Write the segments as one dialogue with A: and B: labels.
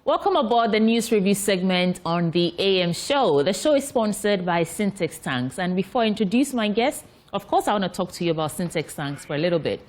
A: Welcome aboard the news review segment on the AM show. The show is sponsored by Syntex Tanks. And before I introduce my guest, of course, I want to talk to you about Syntex Tanks for a little bit.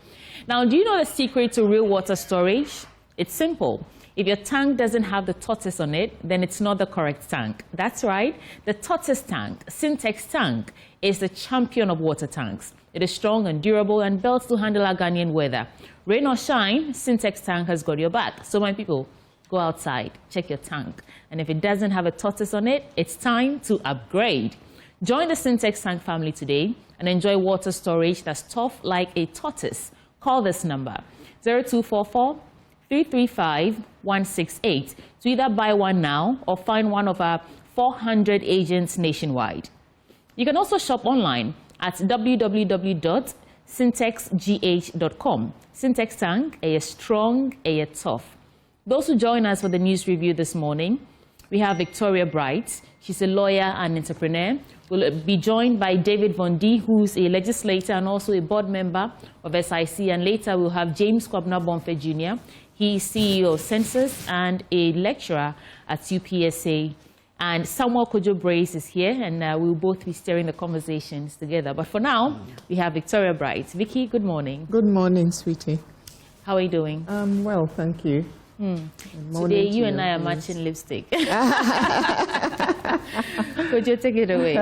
A: Now, do you know the secret to real water storage? It's simple. If your tank doesn't have the tortoise on it, then it's not the correct tank. That's right. The tortoise tank, Syntex tank, is the champion of water tanks. It is strong and durable and built to handle our Ghanaian weather. Rain or shine, Syntex tank has got your back. So my people, go outside, check your tank. And if it doesn't have a tortoise on it, it's time to upgrade. Join the Syntex tank family today and enjoy water storage that's tough like a tortoise. Call this number, 0244-335-168, to either buy one now or find one of our 400 agents nationwide. You can also shop online at www.syntexgh.com. Syntex tank, a strong, a tough. Those who join us for the news review this morning, we have Victoria Bright. She's a lawyer and entrepreneur. We'll be joined by David Von D, who's a legislator and also a board member of SIC. And later we'll have James Kwabena Bonfe Jr. He's CEO of Census and a lecturer at UPSA. And Samuel Kojo Brace is here, and we'll both be steering the conversations together. But for now, we have Victoria Bright. Vicky, good morning.
B: Good morning, sweetie.
A: How are you doing?
B: Well, thank you.
A: Today, you and I are matching lipstick. Could you take it away?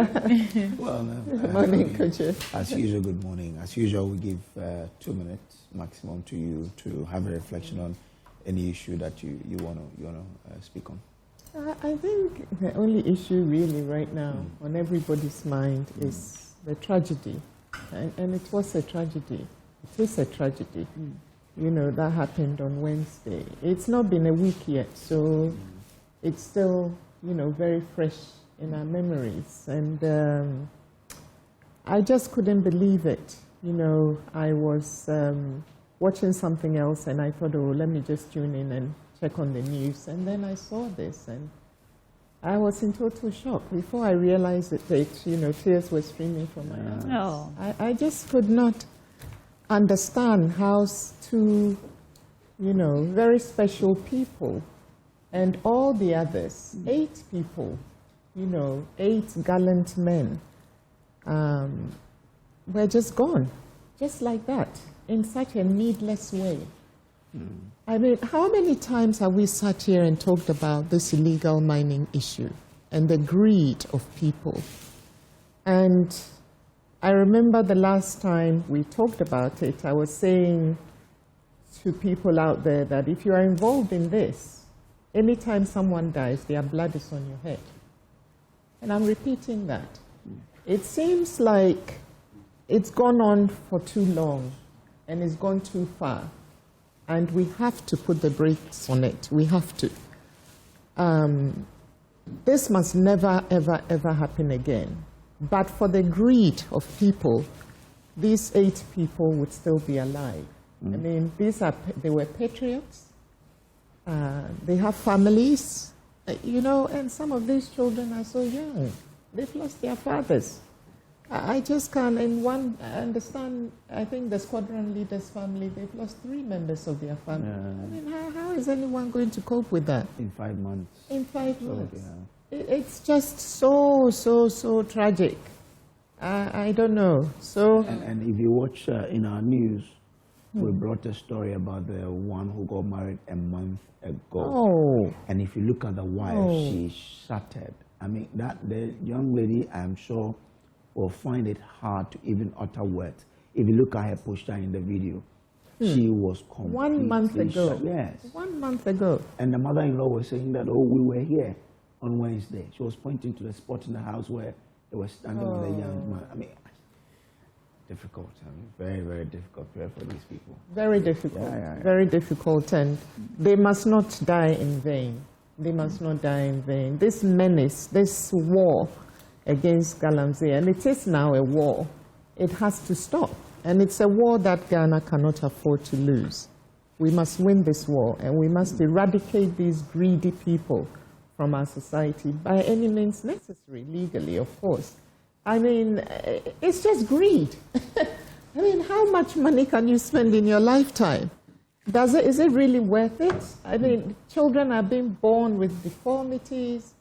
C: Well,
B: Good morning, Kojo.
C: As usual, good morning. As usual, we give 2 minutes maximum to you to have a reflection on any issue that you want to speak on.
B: I think the only issue really right now on everybody's mind is the tragedy. And it was a tragedy. It is a tragedy. You know, that happened on Wednesday. It's not been a week yet, so it's still, you know, very fresh in our memories. And I just couldn't believe it. You know, I was watching something else and I thought, oh, let me just tune in and check on the news. And then I saw this and I was in total shock. Before I realized that, you know, tears were streaming from my eyes.
A: Oh.
B: I just could not understand how two, you know, very special people and all the others, 8 people, you know, 8 gallant men, were just gone, just like that, in such a needless way. I mean, how many times have we sat here and talked about this illegal mining issue and the greed of people? And I remember the last time we talked about it, I was saying to people out there that if you are involved in this, anytime someone dies, their blood is on your head. And I'm repeating that. It seems like it's gone on for too long and it's gone too far. And we have to put the brakes on it. We have to. This must never, ever, ever happen again. But for the greed of people, these 8 people would still be alive. I mean, they were patriots. They have families, you know, and some of these children are so young. They've lost their fathers. I just can't, I understand, I think the squadron leader's family, they've lost 3 members of their family. I mean, how is anyone going to cope with that?
C: In 5 months.
B: In 5 months.
C: Yeah.
B: It's just so tragic. I don't know. So,
C: and if you watch in our news, we brought a story about the one who got married a month ago.
B: Oh.
C: And if you look at the wife, she's shattered. I mean, the young lady, I'm sure, will find it hard to even utter words. If you look at her posture in the video, she was completely
B: 1 month ago.
C: shut. Yes.
B: 1 month ago.
C: And the mother-in-law was saying that, oh, we were here on Wednesday. She was pointing to the spot in the house where they were standing with a young man. I mean, difficult. I mean, very, very difficult for these people.
B: Very difficult. Very difficult. And they must not die in vain. They must not die in vain. This menace, this war against galamsey, and it is now a war, it has to stop. And it's a war that Ghana cannot afford to lose. We must win this war, and we must eradicate these greedy people from our society by any means necessary, legally, of course. I mean, it's just greed. I mean, how much money can you spend in your lifetime? Is it really worth it? I mean, children are being born with deformities.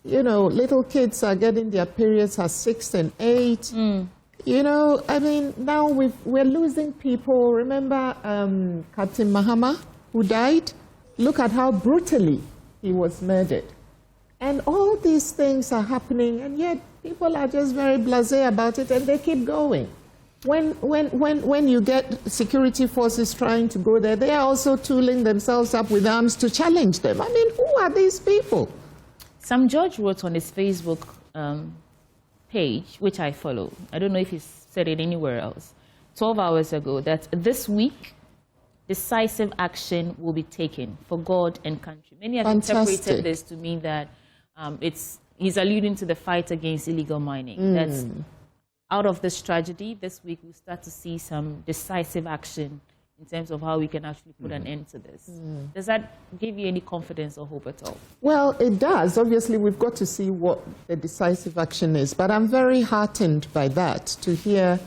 B: You know, little kids are getting their periods at 6 and 8. You know, I mean, now we're losing people. Remember Captain Mahama, who died? Look at how brutally he was murdered. And all these things are happening, and yet people are just very blasé about it, and they keep going. When you get security forces trying to go there, they are also tooling themselves up with arms to challenge them. I mean, who are these people?
A: Sam George wrote on his Facebook page, which I follow, I don't know if he's said it anywhere else, 12 hours ago, that this week, decisive action will be taken for God and country. Many have interpreted this to mean that he's alluding to the fight against illegal mining. That's out of this tragedy, this week we'll start to see some decisive action in terms of how we can actually put an end to this. Does that give you any confidence or hope at all? Well,
B: it does. Obviously, we've got to see what the decisive action is. But I'm very heartened by that, to hear,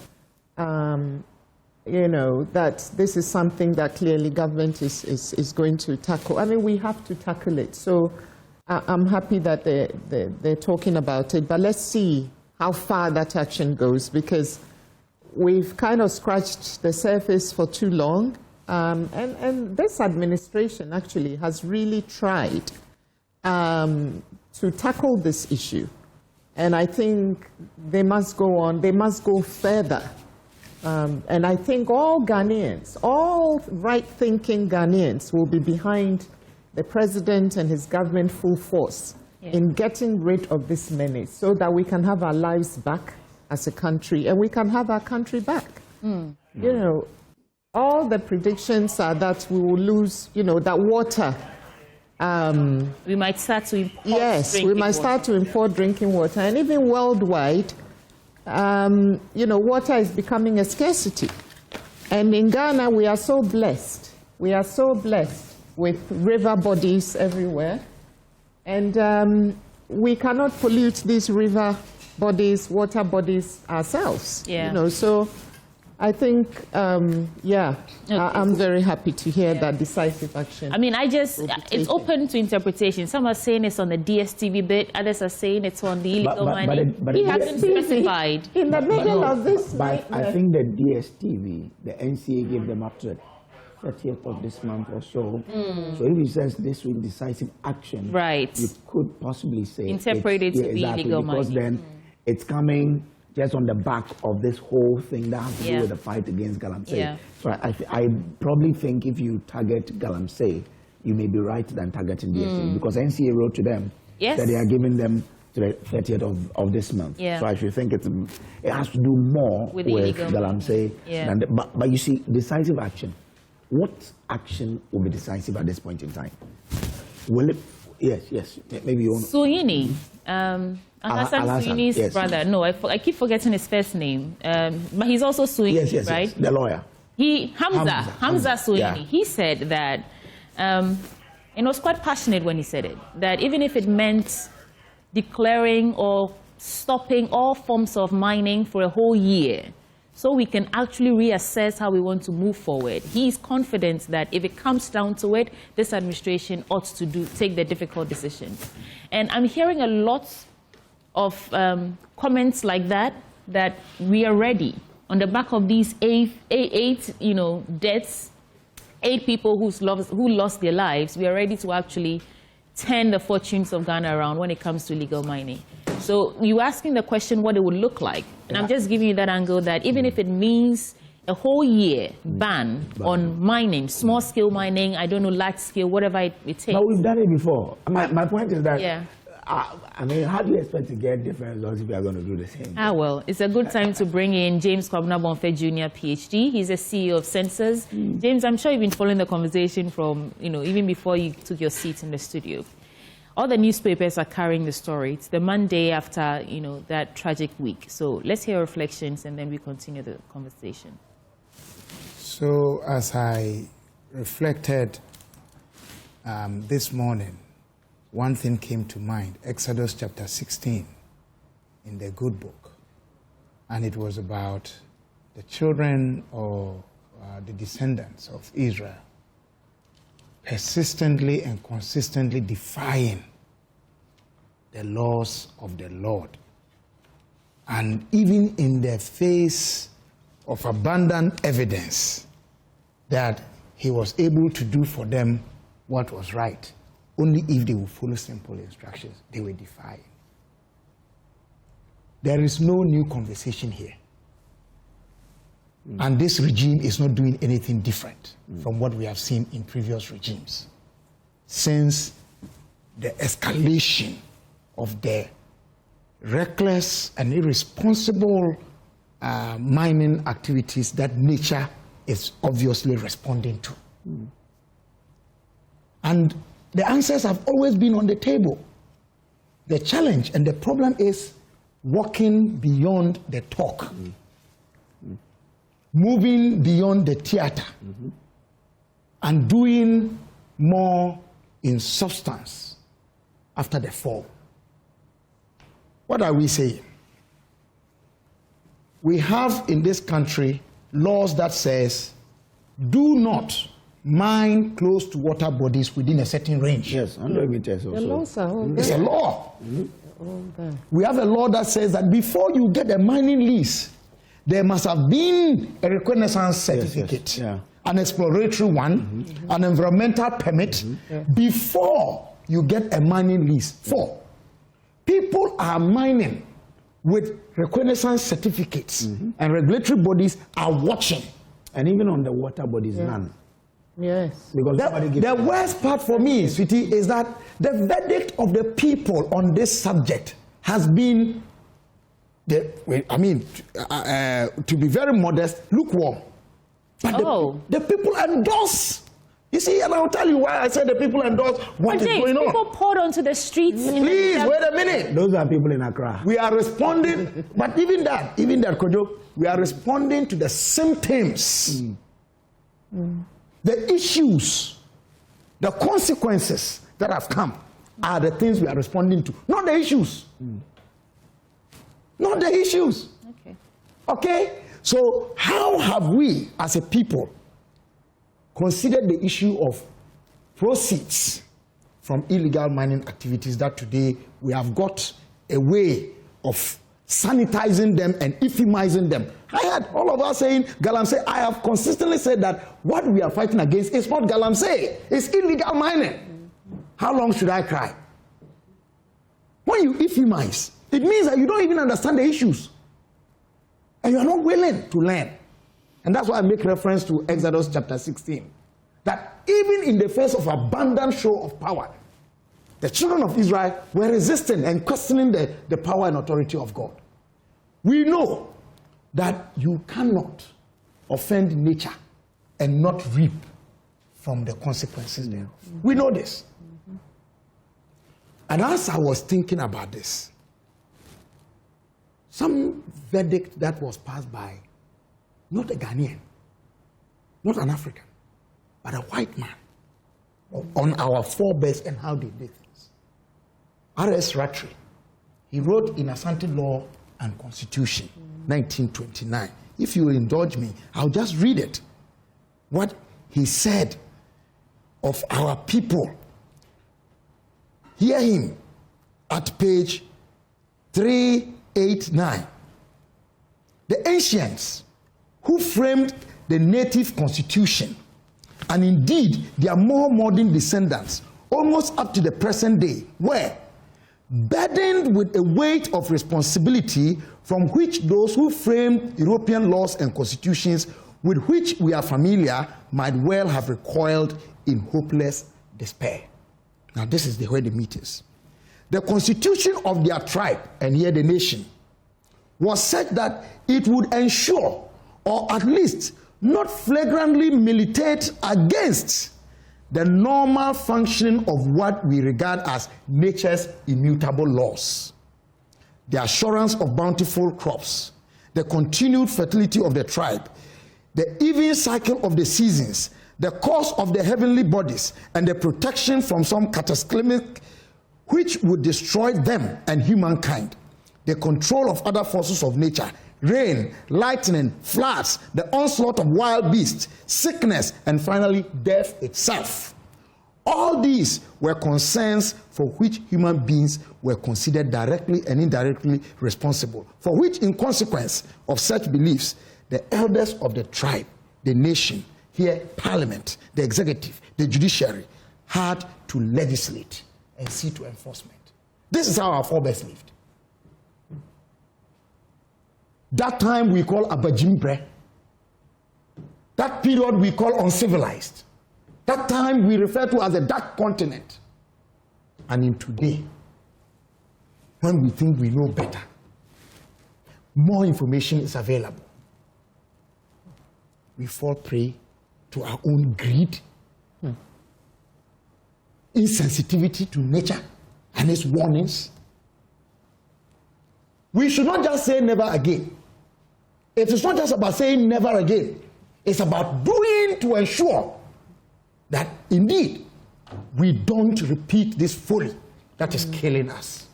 B: you know, that this is something that clearly government is going to tackle. I mean, we have to tackle it. So I'm happy that they're talking about it. But let's see how far that action goes, because we've kind of scratched the surface for too long. And this administration actually has really tried to tackle this issue. And I think they must go on, they must go further. And I think all Ghanaians, all right-thinking Ghanaians will be behind the president and his government full force in getting rid of this menace so that we can have our lives back as a country, and we can have our country back. You know, all the predictions are that we will lose, you know, that water.
A: We might start to import
B: start to import drinking water. And even worldwide, you know, water is becoming a scarcity. And in Ghana, we are so blessed. We are so blessed with river bodies everywhere. And we cannot pollute these river bodies, water bodies ourselves. You know, so I think, I'm very happy to hear that decisive action.
A: I mean, it's open to interpretation. Some are saying it's on the DSTV bit, others are saying it's on the illegal mining. He hasn't specified.
B: In the middle of this
C: But I think the DSTV, the NCA gave them up to the 30th of this month or so. So if he says this week decisive action, you could possibly say
A: interpret it to be illegal mining.
C: Because then it's coming just on the back of this whole thing that has to do with the fight against galamsey. So I probably think if you target galamsey, you may be right than targeting DSTV, because NCA wrote to them that they are giving them to the 30th of this month. So I should think it has to do more with galamsey. But you see, decisive action. What action will be decisive at this point in time? Will it? Yes. Maybe you want.
A: Suhuyini, Hassan Suhuyini's brother. No, I keep forgetting his first name. But he's also Suhuyini, right?
C: Yes, the lawyer.
A: Hamza Suhuyini. He said that, and was quite passionate when he said it, that even if it meant declaring or stopping all forms of mining for a whole year, so we can actually reassess how we want to move forward. He is confident that if it comes down to it, this administration ought to take the difficult decisions. And I'm hearing a lot of comments like that we are ready. On the back of these eight deaths, 8 people who lost their lives, we are ready to actually turn the fortunes of Ghana around when it comes to illegal mining. So you're asking the question what it would look like. And I'm just giving you that angle that even if it means a whole year ban on mining, small-scale mining, I don't know, large-scale, whatever it takes.
C: But we've done it before. My point is that, I mean, how do you expect to get different results if we are going to do the same?
A: Well, it's a good time to bring in James Kwabena Bonfe Jr., PhD. He's a CEO of Sensors. James, I'm sure you've been following the conversation from, even before you took your seat in the studio. All the newspapers are carrying the story. It's the Monday after, that tragic week. So let's hear reflections and then we continue the conversation.
D: So as I reflected this morning, one thing came to mind, Exodus chapter 16 in the good book. And it was about the children or the descendants of Israel persistently and consistently defying the laws of the Lord. And even in the face of abundant evidence that he was able to do for them what was right, only if they would follow simple instructions, they were defying. There is no new conversation here. And this regime is not doing anything different from what we have seen in previous regimes. Since the escalation of the reckless and irresponsible mining activities that nature is obviously responding to. And the answers have always been on the table. The challenge and the problem is walking beyond the talk. Moving beyond the theater and doing more in substance after the fall. What are we saying? We have in this country laws that says, do not mine close to water bodies within a certain range.
C: Yes, 100 meters or
B: The
C: so.
B: laws are all
D: It's
B: there.
D: a law.
B: All there.
D: We have a law that says that before you get a mining lease, there must have been a reconnaissance certificate,
C: yeah.
D: an exploratory one, an environmental permit, before you get a mining lease. 4, people are mining with reconnaissance certificates, and regulatory bodies are watching.
C: And even on the water bodies, none.
B: Yes.
C: Because somebody gives
D: The worst part for me, sweetie, is that the verdict of the people on this subject has been, to be very modest, lukewarm. But the people endorse. You see, and I'll tell you why I said the people endorse what is going on.
A: People poured onto the streets.
D: Please, wait a minute.
C: Those are people in Accra.
D: We are responding, but even that, Kojo, we are responding to the symptoms, the issues, the consequences that have come are the things we are responding to, not the issues. Not the issues. Okay? So how have we, as a people, considered the issue of proceeds from illegal mining activities that today we have got a way of sanitizing them and ephemizing them? I heard all of us saying galamsey. I have consistently said that what we are fighting against is not galamsey, it's illegal mining. How long should I cry? When you ephemize, it means that you don't even understand the issues. And you are not willing to learn. And that's why I make reference to Exodus chapter 16. That even in the face of abundant show of power, the children of Israel were resisting and questioning the power and authority of God. We know that you cannot offend nature and not reap from the consequences thereof. We know this. And as I was thinking about this, some verdict that was passed by not a Ghanaian, not an African, but a white man on our forebears and how they did things. R.S. Rattray, he wrote in Asante Law and Constitution, 1929. If you will indulge me, I'll just read it. What he said of our people. Hear him at page 389. The ancients who framed the native constitution, and indeed their more modern descendants, almost up to the present day, were burdened with a weight of responsibility from which those who framed European laws and constitutions with which we are familiar might well have recoiled in hopeless despair. Now this is where the meat is. The constitution of their tribe, and here the nation, was such that it would ensure, or at least not flagrantly militate against, the normal functioning of what we regard as nature's immutable laws. The assurance of bountiful crops, the continued fertility of the tribe, the even cycle of the seasons, the course of the heavenly bodies, and the protection from some cataclysmic which would destroy them and humankind, the control of other forces of nature, rain, lightning, floods, the onslaught of wild beasts, sickness, and finally death itself. All these were concerns for which human beings were considered directly and indirectly responsible, for which, in consequence of such beliefs, the elders of the tribe, the nation, here, parliament, the executive, the judiciary, had to legislate and see to enforcement. This is how our forebears lived. That time we call Abajimbre. That period we call uncivilized. That time we refer to as the dark continent. And in today, when we think we know better, more information is available. We fall prey to our own greed, insensitivity to nature and its warnings. We should not just say never again. It is not just about saying never again. It's about doing to ensure that indeed we don't repeat this folly that is killing us.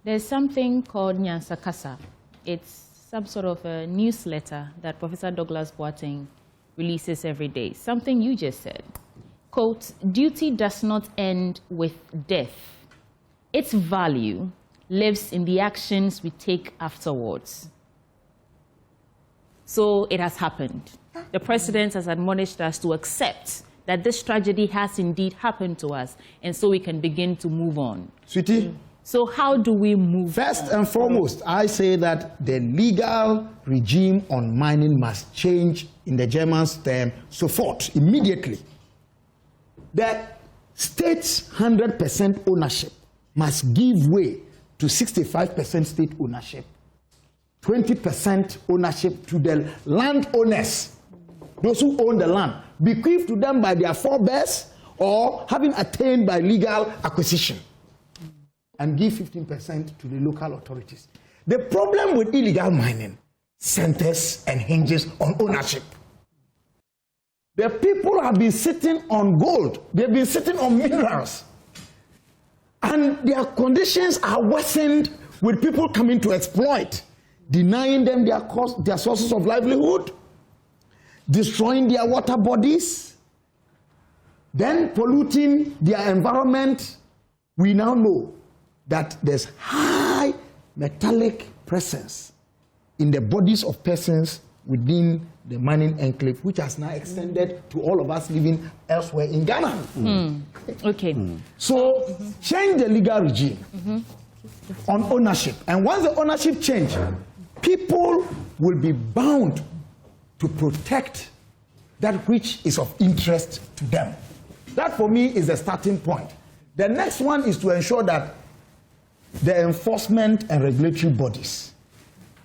A: There's something called Nyansakasa. It's some sort of a newsletter that Professor Douglas Boateng releases every day. Something you just said. Quote, duty does not end with death. Its value lives in the actions we take afterwards. So it has happened. The president has admonished us to accept that this tragedy has indeed happened to us, and so we can begin to move on.
D: Sweetie,
A: so how do we move
D: first
A: on?
D: and foremost, I say that the legal regime on mining must change, in the German's term, sofort, immediately. The state's 100% ownership must give way to 65% state ownership, 20% ownership to the landowners, those who own the land, bequeathed to them by their forebears or having attained by legal acquisition, and give 15% to the local authorities. The problem with illegal mining centers and hinges on ownership. The people have been sitting on gold. They've been sitting on minerals. And their conditions are worsened with people coming to exploit, denying them their sources of livelihood, destroying their water bodies, then polluting their environment. We now know that there's high metallic presence in the bodies of persons within the mining enclave, which has now extended to all of us living elsewhere in Ghana.
A: Okay.
D: So change the legal regime on ownership. And once the ownership changes, people will be bound to protect that which is of interest to them. That for me is the starting point. The next one is to ensure that the enforcement and regulatory bodies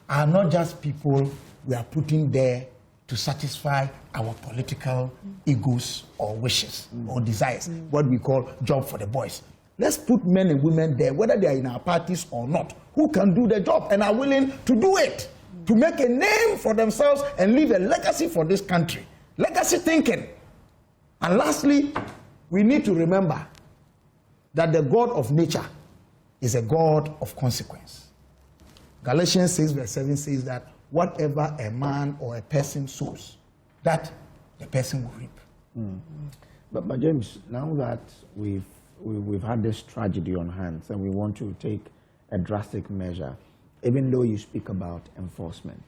D: are not just people we are putting there to satisfy our political egos or wishes or desires, what we call job for the boys. Let's put men and women there, whether they are in our parties or not, who can do the job and are willing to do it, to make a name for themselves and leave a legacy for this country. Legacy thinking. And lastly, we need to remember that the God of nature is a God of consequence. Galatians 6 verse 7 says that whatever a man or a person sows, that the person will reap.
C: But James, now that we've had this tragedy on hands and we want to take a drastic measure, even though you speak about enforcement,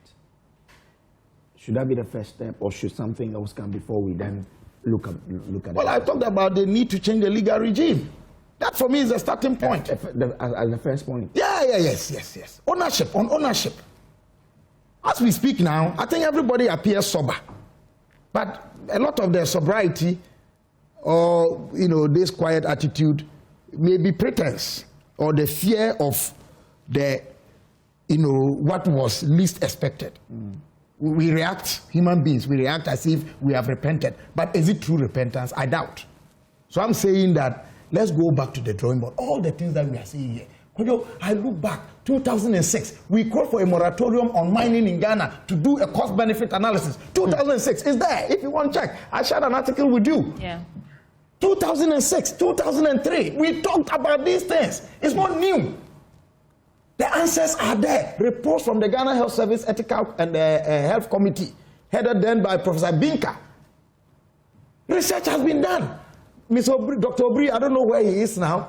C: should that be the first step, or should something else come before we then look at it?
D: Well, I talked about the need to change the legal regime. That for me is the starting point.
C: As the first point.
D: Yes. Ownership, on ownership. As we speak now, I think everybody appears sober. But a lot of their sobriety or, this quiet attitude may be pretense or the fear of the, what was least expected. We react, human beings, we react as if we have repented. But is it true repentance? I doubt. So I'm saying that let's go back to the drawing board. All the things that we are saying here. I look back, 2006, we called for a moratorium on mining in Ghana to do a cost-benefit analysis. 2006 is there. If you want to check, I shared an article with you.
A: Yeah.
D: 2006, 2003, we talked about these things. It's not new. The answers are there. Reports from the Ghana Health Service Ethical and Health Committee, headed then by Professor Binka. Research has been done.
E: Dr. Obri, I don't know where he is now.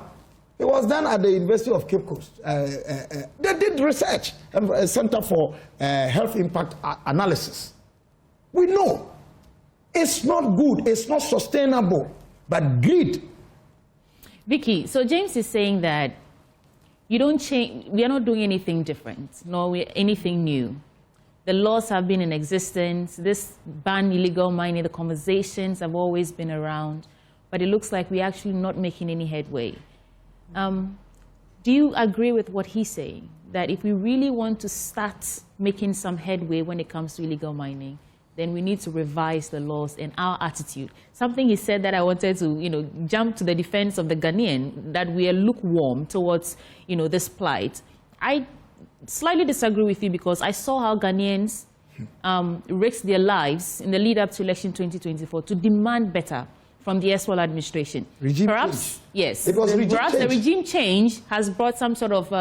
E: It was done at the University of Cape Coast. They did research, a Center for Health Impact Analysis. We know it's not good, it's not sustainable, but greed.
A: Vicky, so James is saying that you don't change, we are not doing anything different, nor anything new. The laws have been in existence. This ban illegal mining, the conversations have always been around, but it looks like we're actually not making any headway. Do you agree with what he's saying, that if we really want to start making some headway when it comes to illegal mining, then we need to revise the laws and our attitude? Something he said that I wanted to, jump to the defense of the Ghanaian, that we are lukewarm towards, this plight. I slightly disagree with you because I saw how Ghanaians risked their lives in the lead up to election 2024 to demand better from the erstwhile administration. Perhaps, yes.
E: It was regime
A: perhaps
E: change.
A: the regime change has brought some sort of,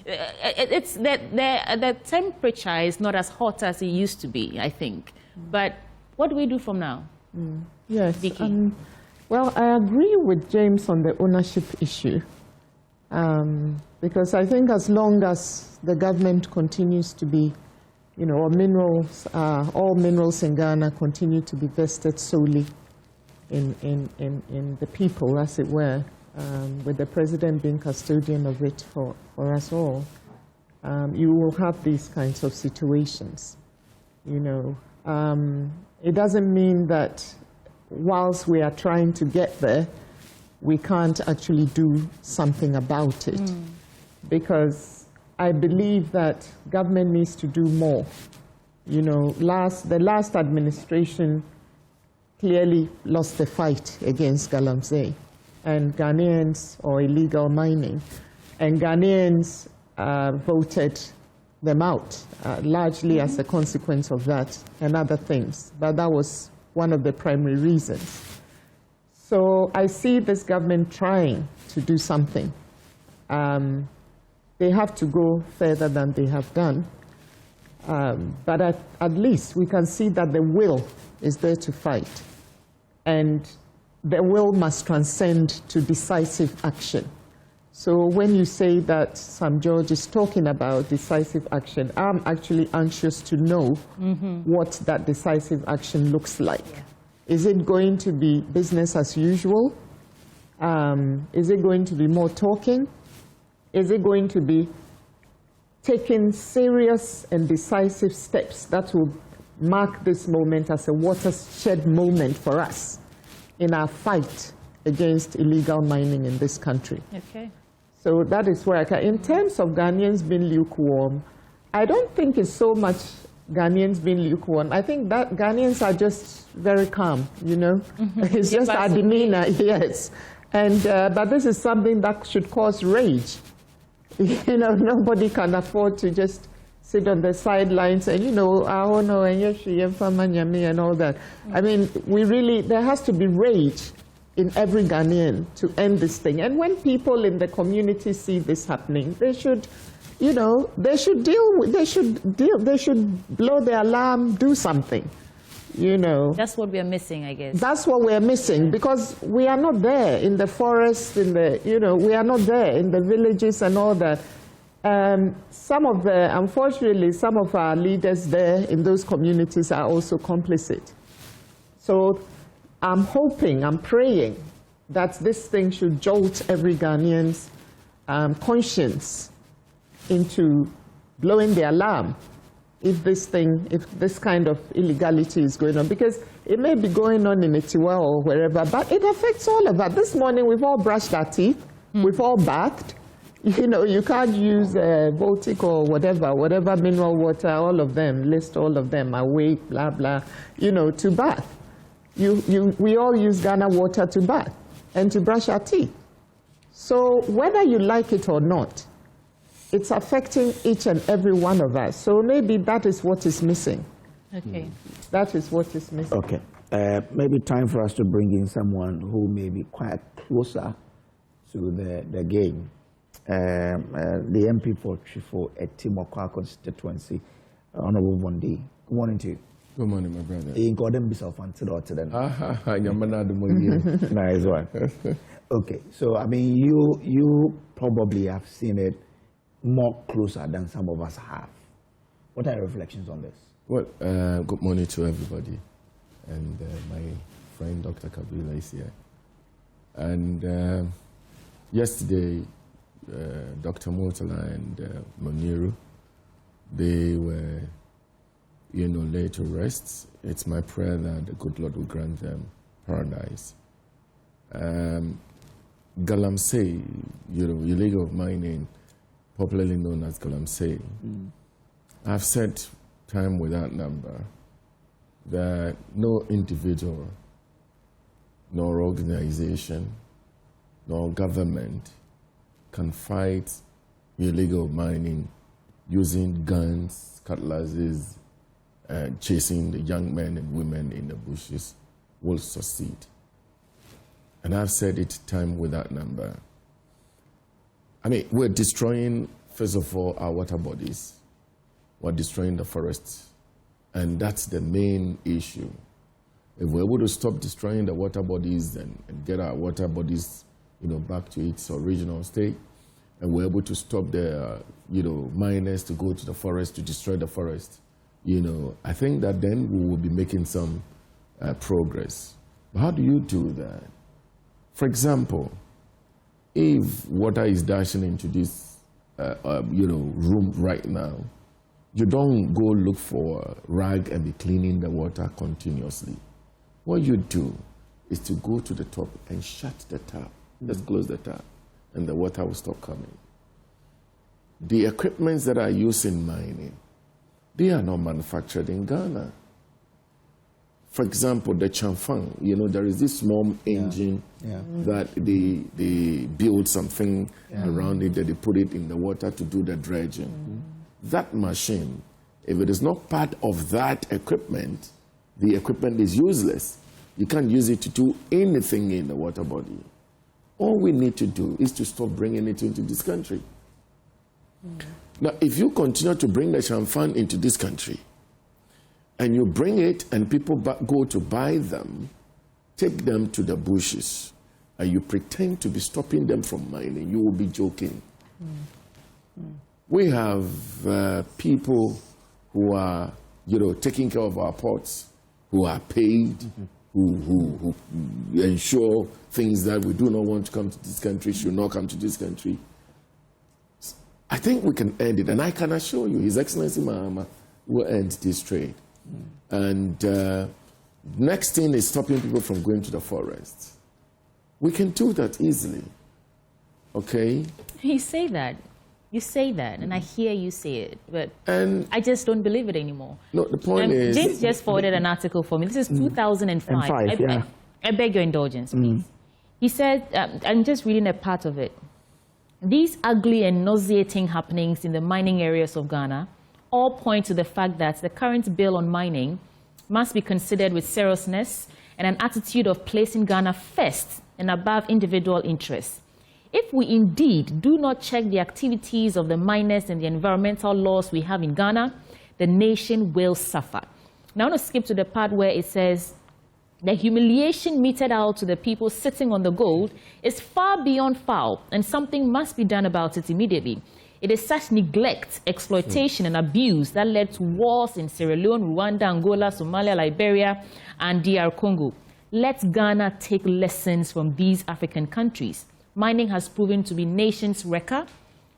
A: it's that the temperature is not as hot as it used to be, I think. But what do we do from now?
B: Yes.
A: Vicky?
B: Well, I agree with James on the ownership issue. Because I think as long as the government continues to be, all minerals in Ghana continue to be vested solely in the people, as it were, with the president being custodian of it for us all, you will have these kinds of situations. It doesn't mean that whilst we are trying to get there, we can't actually do something about it. Because I believe that government needs to do more. The last administration clearly lost the fight against galamsey and Ghanaians, or illegal mining, and Ghanaians voted them out, largely as a consequence of that and other things. But that was one of the primary reasons. So I see this government trying to do something. They have to go further than they have done. But at least we can see that the will is there to fight. And the will must transcend to decisive action. So when you say that Sam George is talking about decisive action, I'm actually anxious to know what that decisive action looks like. Yeah. Is it going to be business as usual? Is it going to be more talking? Is it going to be taking serious and decisive steps that will mark this moment as a watershed moment for us in our fight against illegal mining in this country?
A: Okay.
B: So that is where in terms of Ghanaians being lukewarm, I don't think it's so much Ghanaians being lukewarm. I think that Ghanaians are just very calm, It's just our demeanor, yes. And, but this is something that should cause rage. Nobody can afford to just sit on the sidelines and, and all that. I mean, there has to be rage in every Ghanaian to end this thing. And when people in the community see this happening, they should, they should blow the alarm, do something,
A: That's what we are missing, I guess.
B: That's what we're missing, because we are not there in the forest, we are not there in the villages and all that. Unfortunately, some of our leaders there in those communities are also complicit. So I'm hoping, I'm praying that this thing should jolt every Ghanaian's conscience into blowing the alarm if this kind of illegality is going on. Because it may be going on in Etiwa or wherever, but it affects all of us. This morning, we've all brushed our teeth, we've all bathed. You can't use Baltic or whatever mineral water, all of them, list all of them, away, blah, blah, to bath. We all use Ghana water to bath and to brush our teeth. So whether you like it or not, it's affecting each and every one of us. So maybe that is what is missing.
A: Okay.
B: That is what is missing.
C: Okay. Maybe time for us to bring in someone who may be quite closer to the game. The MP for Trifo at Timokwa constituency, Honorable Bondi. Good morning to you.
F: Good morning, my brother.
E: In Gordon Bissell fan to the
C: Nice one. Okay, so I mean, you probably have seen it more closer than some of us have. What are your reflections on this?
F: Well, good morning to everybody. And my friend Dr. Kabila is here. And yesterday, Dr. Murtala and Moniru, they were, laid to rest. It's my prayer that the good Lord will grant them paradise. Galamsey, illegal mining, popularly known as galamsey. I've said time without number that no individual, nor organization, nor government can fight illegal mining using guns, cutlasses, and chasing the young men and women in the bushes will succeed. And I've said it time without number. I mean, we're destroying, first of all, our water bodies. We're destroying the forests. And that's the main issue. If we're able to stop destroying the water bodies and get our water bodies, back to its original state, and we're able to stop the, miners to go to the forest to destroy the forest, I think that then we will be making some progress. But how do you do that? For example, if water is dashing into this, room right now, you don't go look for a rag and be cleaning the water continuously. What you do is to go to the top and shut the tap. Just close the tap, and the water will stop coming. The equipments that are used in mining, they are not manufactured in Ghana. For example, the chamfang, there is this small engine that they build something around it, that they put it in the water to do the dredging. That machine, if it is not part of that equipment, the equipment is useless. You can't use it to do anything in the water body. All we need to do is to stop bringing it into this country. Now, if you continue to bring the champagne into this country, and you bring it and people go to buy them, take them to the bushes, and you pretend to be stopping them from mining, you will be joking. We have people who are, taking care of our ports, who are paid, who ensure things that we do not want to come to this country should not come to this country. I think we can end it, and I can assure you, His Excellency Mahama will end this trade. And next thing is stopping people from going to the forest. We can do that easily, okay?
A: You say that, and I hear you say it, but I just don't believe it anymore.
F: No, the point is...
A: James just forwarded an article for me. This is 2005. I beg your indulgence, please. He said, I'm just reading a part of it. These ugly and nauseating happenings in the mining areas of Ghana all point to the fact that the current bill on mining must be considered with seriousness and an attitude of placing Ghana first and above individual interests. If we indeed do not check the activities of the miners and the environmental laws we have in Ghana, the nation will suffer. Now I want to skip to the part where it says, the humiliation meted out to the people sitting on the gold is far beyond foul, and something must be done about it immediately. It is such neglect, exploitation, and abuse that led to wars in Sierra Leone, Rwanda, Angola, Somalia, Liberia, and DR Congo. Let Ghana take lessons from these African countries. Mining has proven to be nation's wrecker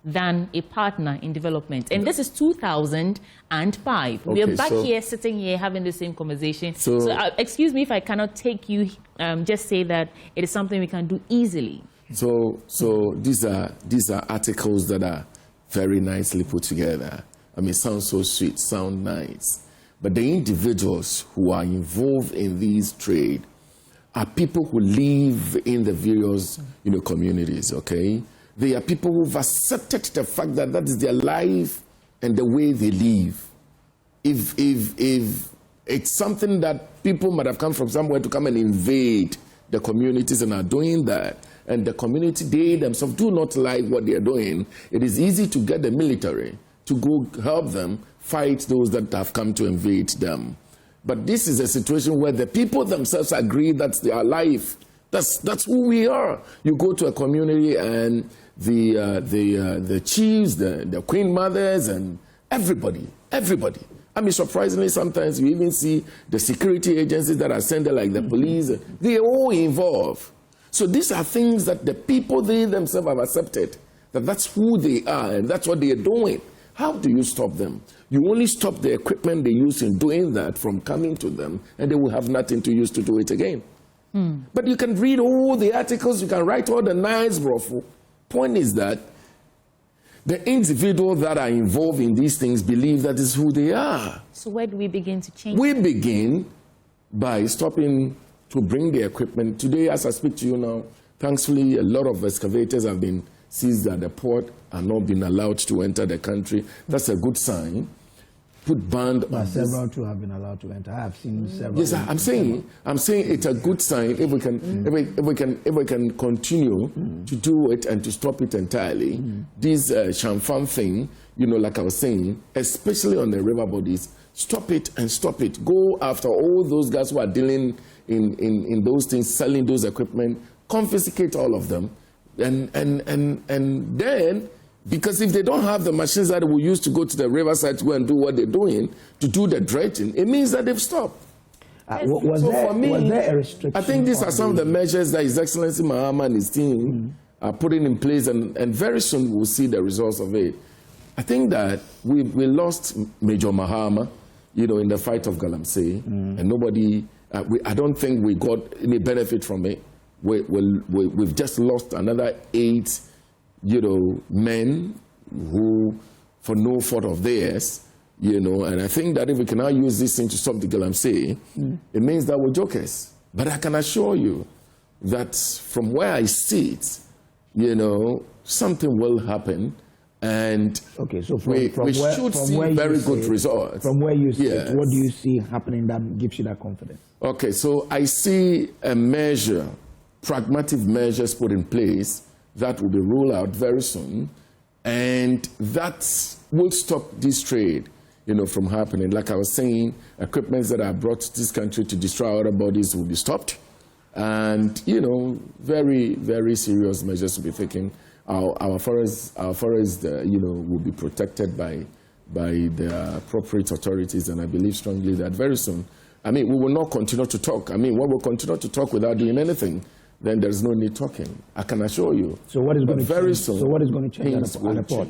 A: than a partner in development. And this is 2005. We are back here, sitting here, having the same conversation. So excuse me if I cannot take you, just say that it is something we can do easily.
F: So these are articles that are very nicely put together. I mean, sound so sweet, sound nice. But the individuals who are involved in this trade are people who live in the various, communities, okay? They are people who've accepted the fact that that is their life and the way they live. If it's something that people might have come from somewhere to come and invade the communities and are doing that, and the community, they themselves do not like what they are doing, it is easy to get the military to go help them fight those that have come to invade them. But this is a situation where the people themselves agree that's their life. That's who we are. You go to a community and the chiefs, the queen mothers, and everybody. I mean, surprisingly, sometimes you even see the security agencies that are sent there, like the police. They are all involved. So these are things that the people, they themselves have accepted, that that's who they are and that's what they are doing. How do you stop them? You only stop the equipment they use in doing that from coming to them, and they will have nothing to use to do it again. But you can read all the articles, you can write all the nice brothel. Point is that the individuals that are involved in these things believe that is who they are.
A: So where do we begin to change?
F: We begin by stopping to bring the equipment. Today, as I speak to you now, thankfully, a lot of excavators have been seized at the port and not been allowed to enter the country. That's a good sign. Put band on
C: several too have been allowed to enter. I have seen several.
F: Yes, I'm saying it's a good sign if we can if we can continue to do it and to stop it entirely. This Shamfan thing, like I was saying, especially on the river bodies, stop it and stop it. Go after all those guys who are dealing in those things, selling those equipment, confiscate all of them, and then. Because if they don't have the machines that we use to go to the riverside to go and do what they're doing, to do the dredging, it means that they've stopped.
C: Was there a restriction?
F: I think these are some of the measures that His Excellency Mahama and his team are putting in place, and very soon we'll see the results of it. I think that we lost Major Mahama, in the fight of Galamsey, and nobody, I don't think we got any benefit from it. We've just lost another 8 men who, for no fault of theirs, and I think that if we can now use this thing to stop the galamsey, it means that we're jokers. But I can assure you that from where I sit, something will happen, and
C: okay, so
F: we should see very good results.
C: From where you sit, what do you see happening that gives you that confidence?
F: Okay, so I see a measure, pragmatic measures put in place that will be rolled out very soon, and that will stop this trade, from happening. Like I was saying, equipments that are brought to this country to destroy other bodies will be stopped, and very, very serious measures will be taken. Our forests, will be protected by the appropriate authorities, and I believe strongly that very soon. I mean, we will not continue to talk. I mean, when we continue to talk without doing anything, then there's no need talking. I can assure you.
C: So what is going to
F: very
C: change?
F: Soon,
C: so what is going to change at the port?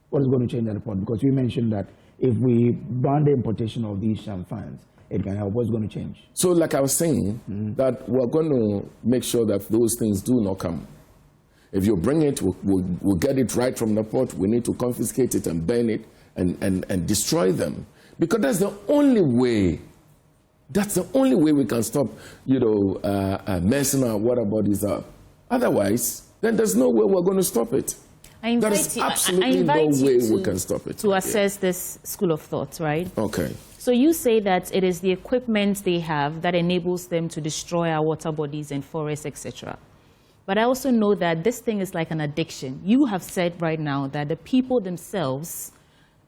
C: What is going to change at the port? Because you mentioned that if we ban the importation of these champagnes, it can help. What's going to change?
F: So like I was saying, that we're going to make sure that those things do not come. If you bring it, we'll get it right from the port. We need to confiscate it and burn it and destroy them. Because that's the only way. That's the only way we can stop, messing our water bodies up. Otherwise, then there's no way we're going to stop it. There is absolutely no way we can stop it.
A: To assess this school of thought, right?
F: Okay.
A: So you say that it is the equipment they have that enables them to destroy our water bodies and forests, etc. But I also know that this thing is like an addiction. You have said right now that the people themselves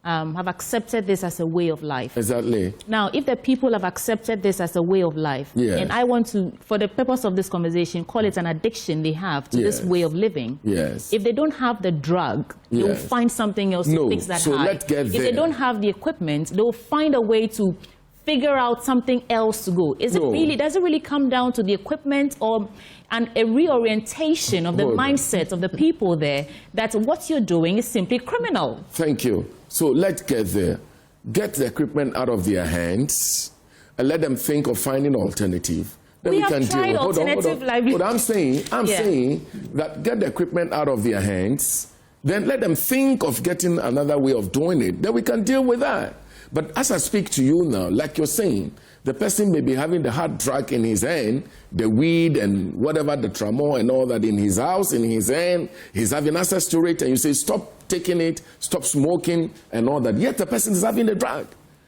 A: have accepted this as a way of life.
F: Exactly.
A: Now, if the people have accepted this as a way of life, and I want to, for the purpose of this conversation, call it an addiction they have to this way of living.
F: Yes.
A: If they don't have the drug, they will find something else to fix that high.
F: Let's get there.
A: If they don't have the equipment, they will find a way to figure out something else to go. Does it really come down to the equipment or a reorientation of the mindset of the people there that what you're doing is simply criminal?
F: Thank you. So let's get there. Get the equipment out of their hands and let them think of finding an alternative. Then we can
A: tried
F: deal with
A: alternative livelihood.
F: But I'm saying that get the equipment out of their hands, then let them think of getting another way of doing it. Then we can deal with that. But as I speak to you now, like you're saying, the person may be having the hard drug in his hand, the weed and whatever, the tramor and all that in his house, in his hand. He's having access to it, and you say, stop taking it, stop smoking and all that. Yet the person is having the drug.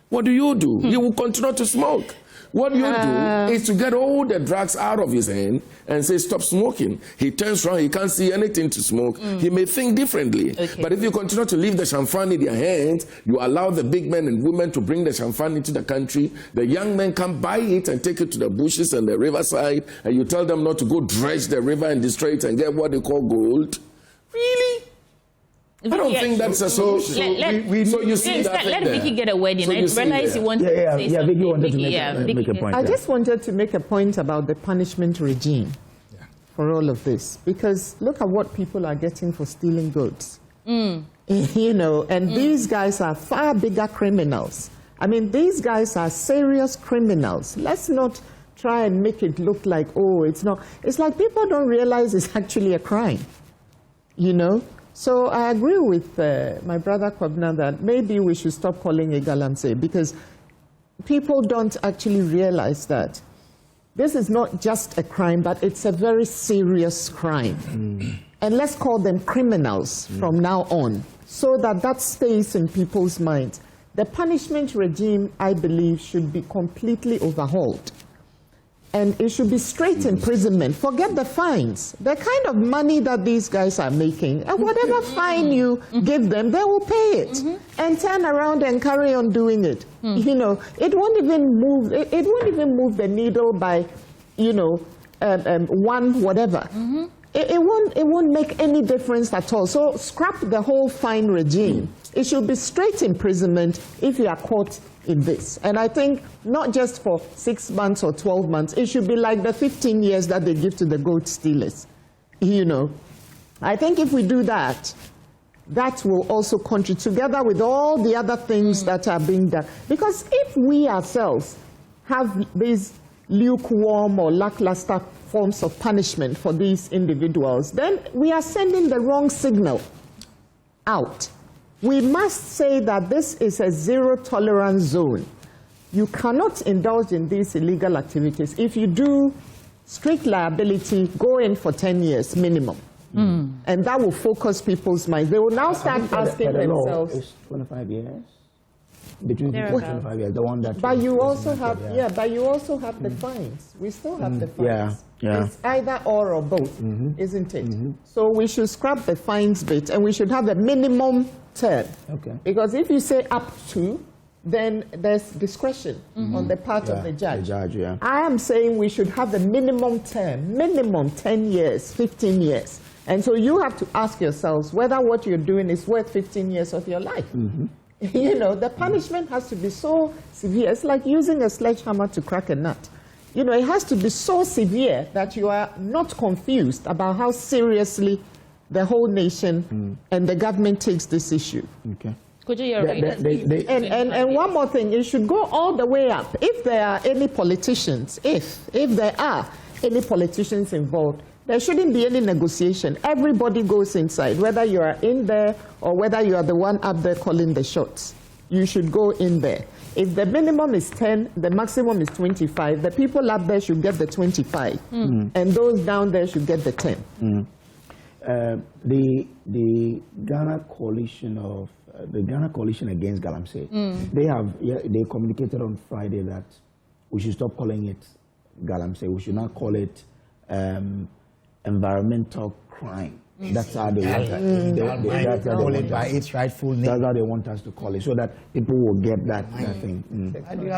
F: What do? You will continue to smoke. What you do is to get all the drugs out of his hand and say, stop smoking. He turns around, he can't see anything to smoke. He may think differently.
A: Okay.
F: But if you continue to leave the champagne in their hands, you allow the big men and women to bring the champagne into the country. The young men come buy it and take it to the bushes and the riverside, and you tell them not to go dredge the river and destroy it and get what they call gold. Really? I don't think that's a solution. So you see that
A: let Vicky get a word in.
F: So
A: I realize you wanted to say something.
C: Vicky wanted to
A: Vicky,
C: make a point.
B: I just wanted to make a point about the punishment regime for all of this, because look at what people are getting for stealing goods. You know, and these guys are far bigger criminals. I mean, these guys are serious criminals. Let's not try and make it look like, oh, it's not. It's like people don't realize it's actually a crime, you know? So I agree with my brother Kwabna that maybe we should stop calling it galamsey, because people don't actually realize that this is not just a crime, but it's a very serious crime. And let's call them criminals from now on, so that that stays in people's minds. The punishment regime, I believe, should be completely overhauled. And it should be straight imprisonment. Forget the fines. The kind of money that these guys are making, and whatever fine you give them, they will pay it and turn around and carry on doing it. You know, it won't even move. It won't even move the needle by, you know, one whatever. It won't make any difference at all. So scrap the whole fine regime. It should be straight imprisonment if you are caught in this. And I think not just for 6 months or 12 months, it should be like the 15 years that they give to the goat stealers. You know, I think if we do that, that will also contribute together with all the other things that are being done. Because if we ourselves have these lukewarm or lackluster forms of punishment for these individuals, then we are sending the wrong signal out. We must say that this is a zero-tolerance zone. You cannot indulge in these illegal activities. If you do, strict liability, go in for 10 years minimum. And that will focus people's minds. They will now start asking themselves.
C: It's 25 years? Between 15 and 25 years, the one that...
B: But you also have, but you also have the fines. We still have the fines. It's either or both, isn't it? So we should scrap the fines bit, and we should have a minimum term. Okay. Because if you say up to, then there's discretion on the part of the judge. I am saying we should have a minimum term, minimum 10 years, 15 years. And so you have to ask yourselves whether what you're doing is worth 15 years of your life. You know, the punishment has to be so severe. It's like using a sledgehammer to crack a nut. You know, it has to be so severe that you are not confused about how seriously the whole nation and the government takes this issue.
C: Okay.
A: Could you hear right?
B: And one more thing, it should go all the way up. If there are any politicians, if there are any politicians involved, there shouldn't be any negotiation. Everybody goes inside, whether you are in there or whether you are the one up there calling the shots. You should go in there. If the minimum is 10, the maximum is 25, the people up there should get the 25, and those down there should get the 10.
C: The Ghana coalition of the Ghana coalition against galamsey, they communicated on Friday that we should stop calling it galamsey. We should not call it environmental crime. That's how they want it.
D: Call it by its rightful name.
C: That's how they want us to call it, so that people will get that thing.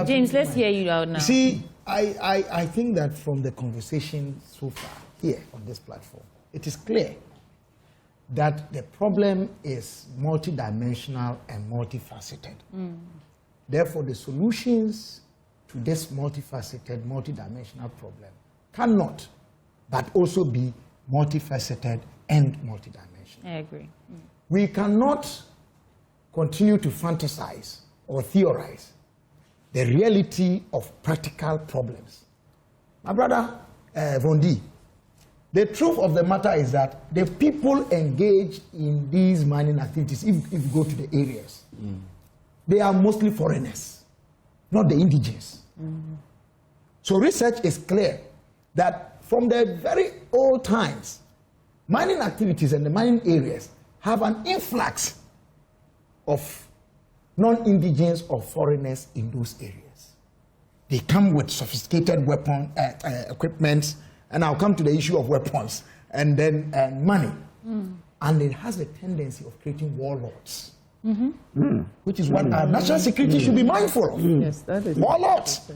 A: James, let's hear you out now.
D: See, I think that from the conversation so far here on this platform, it is clear that the problem is multidimensional and multifaceted. Therefore, the solutions to this multifaceted, multidimensional problem cannot but also be multifaceted and multidimensional.
A: I agree.
D: We cannot continue to fantasize or theorize the reality of practical problems. My brother Vondi, the truth of the matter is that the people engaged in these mining activities, if you go to the areas, they are mostly foreigners, not the indigenous. So research is clear that from the very old times, mining activities and the mining areas have an influx of non-indigenous or foreigners in those areas.
E: They come with sophisticated weapon equipment, and I'll come to the issue of weapons, and then money. And it has a tendency of creating warlords, which is what our national security should be mindful of.
B: Yes, that is
E: warlords.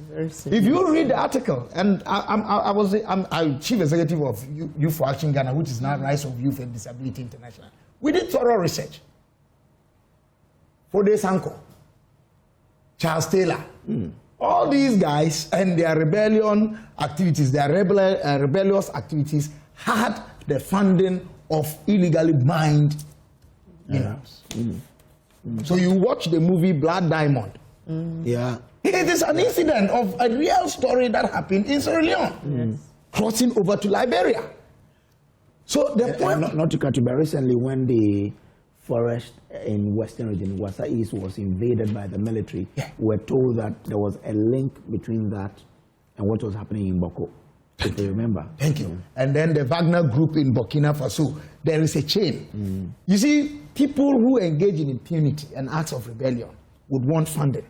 E: If you read the article, and I'm chief executive of Youth for Action Ghana, which is now Rise of Youth and Disability International. We did thorough research. Elvis Ankrah, Charles Taylor, all these guys and their rebellion activities, their rebellious activities had the funding of illegally mined minerals. So you watch the movie Blood Diamond.
C: Yeah.
E: It is an incident of a real story that happened in Sierra Leone, crossing over to Liberia. So the point,
C: not to cut you, but recently when the forest in Western region, Wasa East, was invaded by the military, we're told that there was a link between that and what was happening in Boko. If you remember.
E: Thank you. And then the Wagner group in Burkina Faso, there is a chain. You see, people who engage in impunity and acts of rebellion would want funding.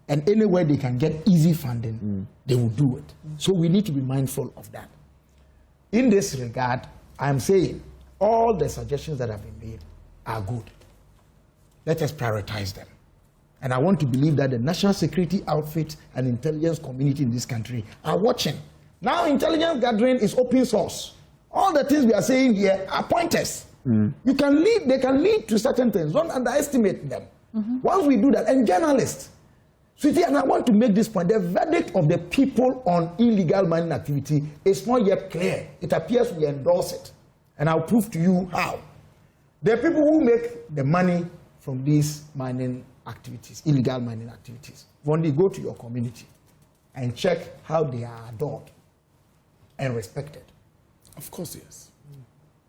E: And anywhere they can get easy funding, they will do it. So we need to be mindful of that. In this regard, I'm saying all the suggestions that have been made are good. Let us prioritize them. And I want to believe that the national security outfit and intelligence community in this country are watching. Now intelligence gathering is open source. All the things we are saying here are pointers. You can lead, they can lead to certain things. Don't underestimate them. Once we do that, and journalists, Sweetie, and I want to make this point, the verdict of the people on illegal mining activity is not yet clear. It appears we endorse it. And I'll prove to you how. The people who make the money from these mining activities, illegal mining activities, when they go to your community and check how they are adored and respected.
F: Of course, yes.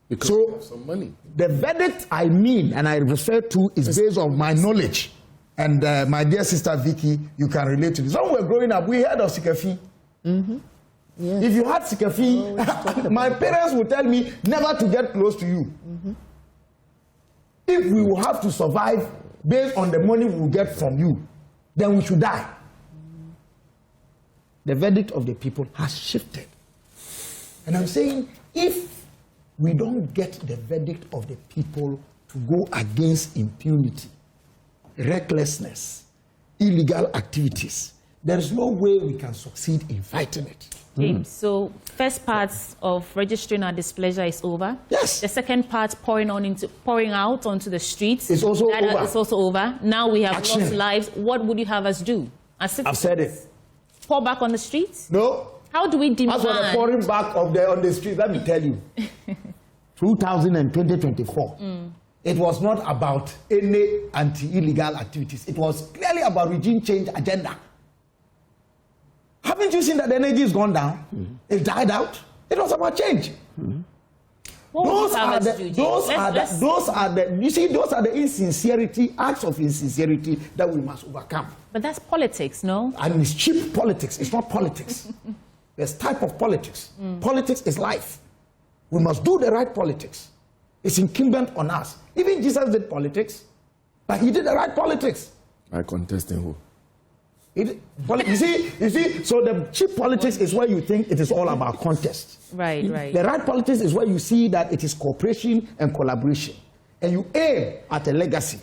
F: Because
E: So,
F: they have some money.
E: The verdict I mean and I refer to is based on my knowledge. And my dear sister Vicky, you can relate to this. When we were growing up, we heard of Sikafi.
B: Yes.
E: If you had Sikafi, my parents would tell me never to get close to you. If we will have to survive based on the money we will get from you, then we should die. The verdict of the people has shifted. And I'm saying, if we don't get the verdict of the people to go against impunity, recklessness, illegal activities, there is no way we can succeed in fighting it.
A: James, so first part of registering our displeasure is over.
E: Yes.
A: The second part, pouring out onto the streets,
E: It's also over.
A: It's also over. Now we have
E: Action.
A: lost lives. What would you have us do?
E: I've said it.
A: Pour back on the streets?
E: No.
A: How do we demand?
E: As for the pouring back on the street, let me tell you, 2024, it was not about any anti-illegal activities. It was clearly about regime change agenda. Haven't you seen that the energy has gone down? It died out. It was about change. Those are the insincerity, acts of insincerity that we must overcome.
A: But that's politics, no?
E: And it's cheap politics. It's not politics. There's type of politics. Politics is life. We must do the right politics. It's incumbent on us. Even Jesus did politics, but he did the right politics.
F: By contesting who?
E: You see, so the cheap politics is where you think it is all about contest.
A: Right, right.
E: The right politics is where you see that it is cooperation and collaboration. And you aim at a legacy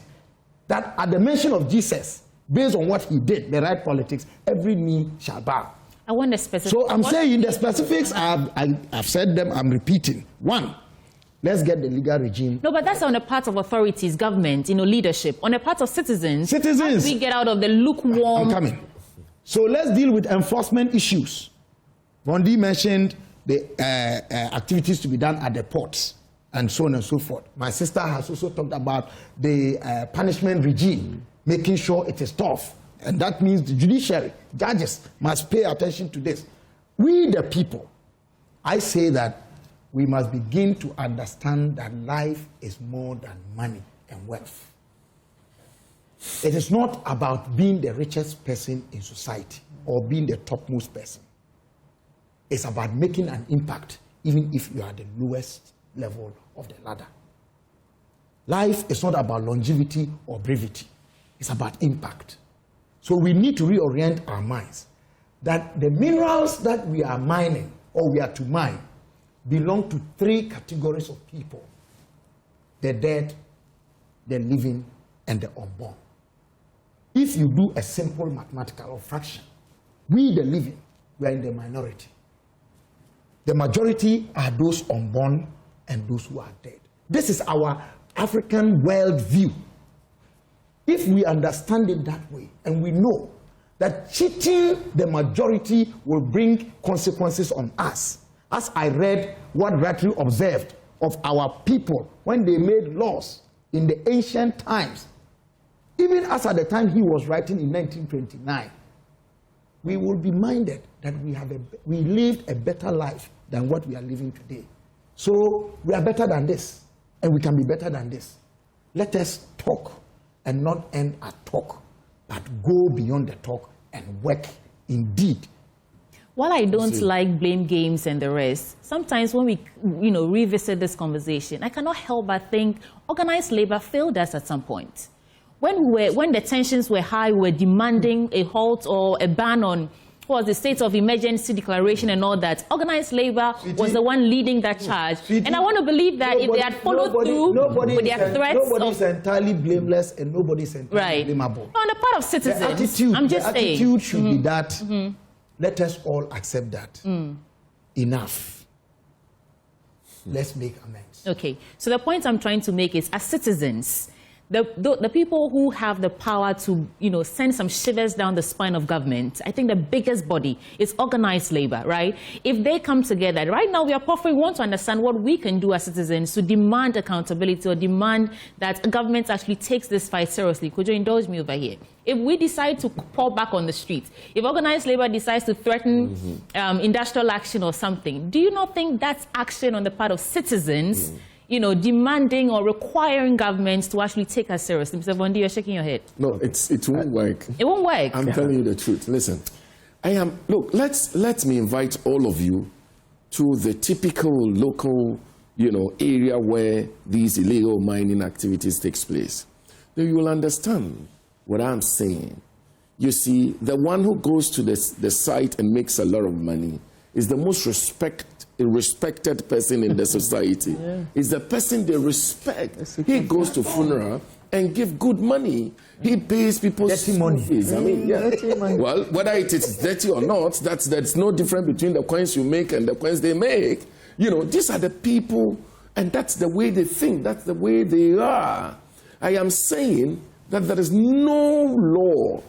E: that at the mention of Jesus, based on what he did, the right politics, every knee shall bow.
A: I want the specifics.
E: So I'm saying the specifics, I've said them, I'm repeating. One, let's get the legal regime.
A: No, but that's on the part of authorities, government, leadership. On the part of citizens, how do we get out of the lukewarm?
E: I'm coming. So let's deal with enforcement issues. Bondi mentioned the activities to be done at the ports and so on and so forth. My sister has also talked about the punishment regime, making sure it is tough. And that means the judiciary, judges must pay attention to this. We the people, I say that we must begin to understand that life is more than money and wealth. It is not about being the richest person in society or being the topmost person. It's about making an impact, even if you are the lowest level of the ladder. Life is not about longevity or brevity. It's about impact. So we need to reorient our minds. that the minerals that we are mining or we are to mine belong to 3 categories of people: the dead, the living, and the unborn. If you do a simple mathematical fraction, we the living, we are in the minority. The majority are those unborn and those who are dead. This is our African world view. If we understand it that way, and we know that cheating the majority will bring consequences on us, as I read what Ratri observed of our people when they made laws in the ancient times, even as at the time he was writing in 1929, we will be minded that we lived a better life than what we are living today. So we are better than this, and we can be better than this. Let us talk and not end at talk, but go beyond the talk and work indeed.
A: While I don't like blame games and the rest, sometimes when we revisit this conversation, I cannot help but think organized labor failed us at some point. When the tensions were high, we were demanding a halt or a ban on the state of emergency declaration and all that. Organized labor was the one leading that charge. And I want to believe that if they had followed through with their threats
E: nobody is entirely blameless and nobody is entirely blamable.
A: On the part of citizens,
E: the attitude should be that, let us all accept that. Enough. Let's make amends.
A: Okay, so the point I'm trying to make is, as citizens, the people who have the power to, send some shivers down the spine of government, I think the biggest body is organized labor, right? If they come together, right now we want to understand what we can do as citizens to demand accountability or demand that government actually takes this fight seriously. Could you indulge me over here? If we decide to pour back on the streets, if organized labor decides to threaten industrial action or something, do you not think that's action on the part of citizens demanding or requiring governments to actually take us seriously? Mr. Bondi, you're shaking your head.
F: No, it won't work.
A: It won't work.
F: I'm telling you the truth. Listen, look, let me invite all of you to the typical local, area where these illegal mining activities takes place. Then you will understand what I'm saying. You see, the one who goes to the site and makes a lot of money is the most respected person in the society. Is the person they respect. He goes to funeral and give good money. He pays people's fees. I mean, well, whether it is dirty or not, that's no different between the coins you make and the coins they make. These are the people, and that's the way they think. That's the way they are. I am saying that there is no law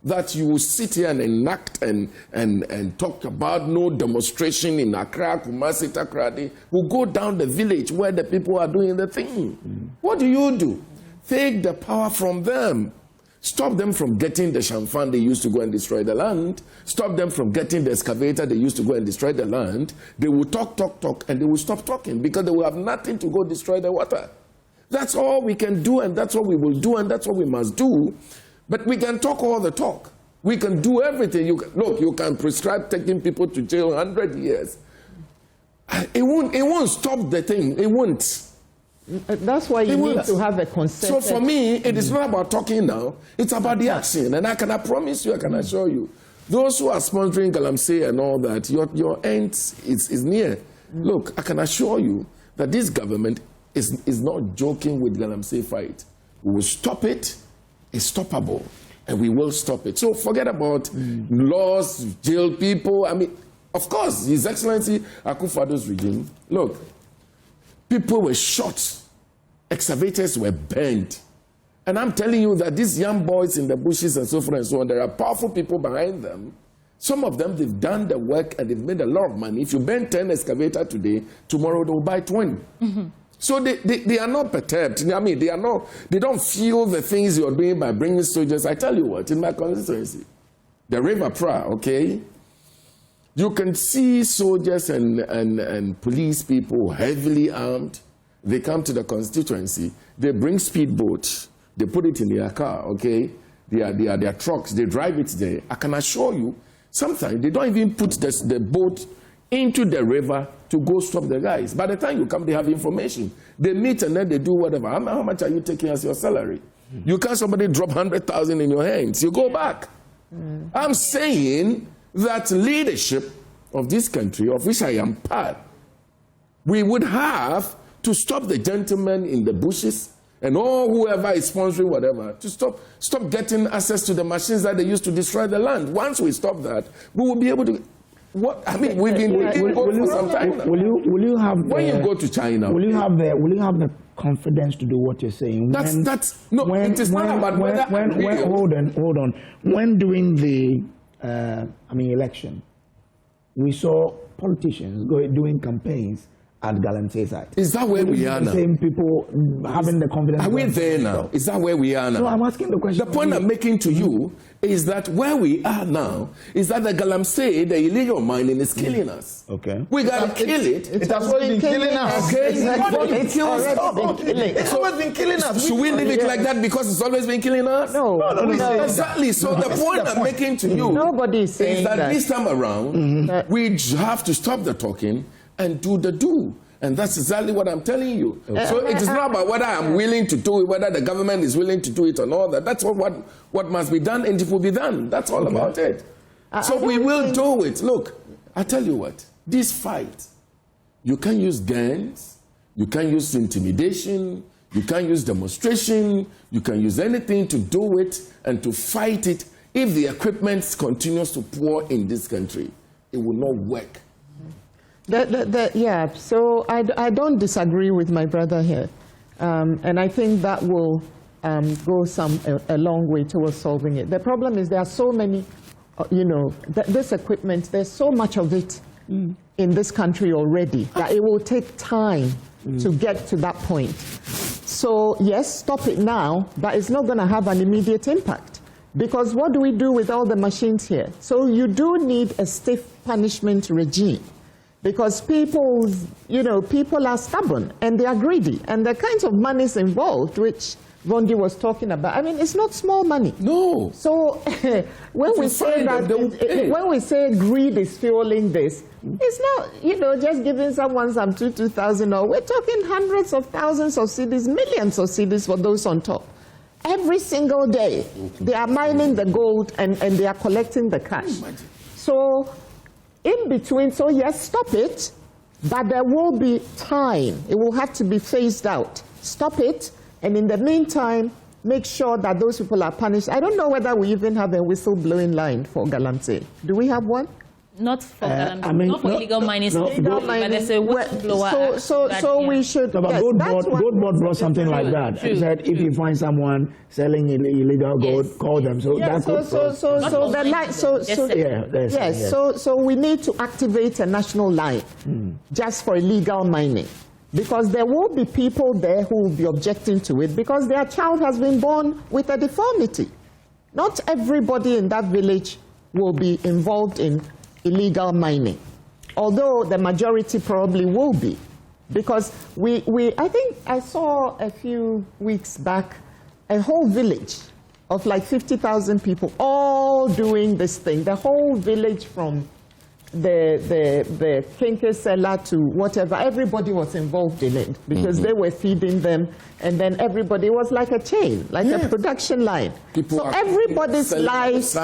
F: that you will sit here and enact and talk about. No demonstration in Accra, Kumasi, Takrady, will go down the village where the people are doing the thing. What do? Take the power from them. Stop them from getting the champagne they used to go and destroy the land. Stop them from getting the excavator they used to go and destroy the land. They will talk, and they will stop talking because they will have nothing to go destroy the water. That's all we can do, and that's what we will do, and that's what we must do. But we can talk all the talk. We can do everything. You can prescribe taking people to jail 100 years. It won't stop the thing. It won't.
B: That's why you need to have a consensus.
F: So for me, it is not about talking now. It's about the action. And I promise you, I can assure you, those who are sponsoring galamsey and all that, your end is near. Look, I can assure you that this government is not joking with galamsey fight. We will stop it. It's stoppable, and we will stop it. So forget about laws, jail people. I mean, of course, His Excellency Akufo-Addo's regime, look, people were shot, excavators were burned. And I'm telling you that these young boys in the bushes and so forth and so on, there are powerful people behind them. Some of them, they've done the work and they've made a lot of money. If you burn 10 excavators today, tomorrow they'll buy 20. So they are not perturbed. I mean, they don't feel the things you're doing by bringing soldiers. I tell you what, in my constituency, the River Pra, okay, you can see soldiers and police people heavily armed. They come to the constituency. They bring speedboats. They put it in their car, okay? Their trucks. They drive it there. I can assure you, sometimes they don't even put the boat into the river to go stop the guys. By the time you come, they have information. They meet and then they do whatever. How much are you taking as your salary? You can't somebody drop 100,000 in your hands. You go back. I'm saying that leadership of this country, of which I am part, we would have to stop the gentlemen in the bushes and all whoever is sponsoring whatever to stop getting access to the machines that they use to destroy the land. Once we stop that, we will be able to. What I mean, we've been eating goat for some time now.
C: Will you have
F: when you go to China?
C: Will you have the confidence to do what you're saying?
F: It is not about whether.
C: Hold on. When during the election, we saw politicians doing campaigns at galamsey site.
F: Is that where we are now?
C: Same people having the confidence.
F: Are we there now? Is that where we are now?
C: No, I'm asking the question.
F: The point I'm making to you is that where we are now is that the galamsey, the illegal mining, is killing us.
C: Okay.
F: We got to kill it.
E: It has always been killing us.
F: Okay.
E: It's always been killing us.
F: Should we leave it like that because it's always been killing us?
B: No.
F: Exactly. So the point I'm making to you
B: Nobody is saying
F: is that this time around, we have to stop the talking and do the do. And that's exactly what I'm telling you. So it is not about whether I'm willing to do it, whether the government is willing to do it or not. That's what must be done, and it will be done. That's all about it. So we will do it. Look, I tell you what, this fight, you can use guns, you can use intimidation, you can use demonstration, you can use anything to do it and to fight it. If the equipment continues to pour in this country, it will not work.
B: Yeah, so I don't disagree with my brother here. And I think that will go a long way towards solving it. The problem is there are so many, this equipment, there's so much of it in this country already that it will take time to get to that point. So yes, stop it now, but it's not going to have an immediate impact. Because what do we do with all the machines here? So you do need a stiff punishment regime. Because people are stubborn and they are greedy. And the kinds of monies involved, which Vondi was talking about, I mean, it's not small money.
F: No.
B: So when we say greed is fueling this, it's not, just giving someone some 2,000, or we're talking hundreds of thousands of cedis, millions of cedis for those on top. Every single day, they are mining the gold and they are collecting the cash. So in between, so yes, stop it, but there will be time. It will have to be phased out. Stop it, and in the meantime, make sure that those people are punished. I don't know whether we even have a whistleblowing line for galamsey. Do we have one?
A: Not for not for illegal mining, but there's a whistleblower.
B: So we should.
C: No, but
B: yes,
C: Goldboard brought something like that. He said if you find someone selling illegal gold, call them. So
B: So we need to activate a national line just for illegal mining, because there will be people there who will be objecting to it because their child has been born with a deformity. Not everybody in that village will be involved in illegal mining, although the majority probably will be, because I think I saw a few weeks back a whole village of like 50,000 people all doing this thing. The whole village from the kinker seller to whatever, everybody was involved in it because they were feeding them, and then everybody was like a chain, like a production line. So everybody's life,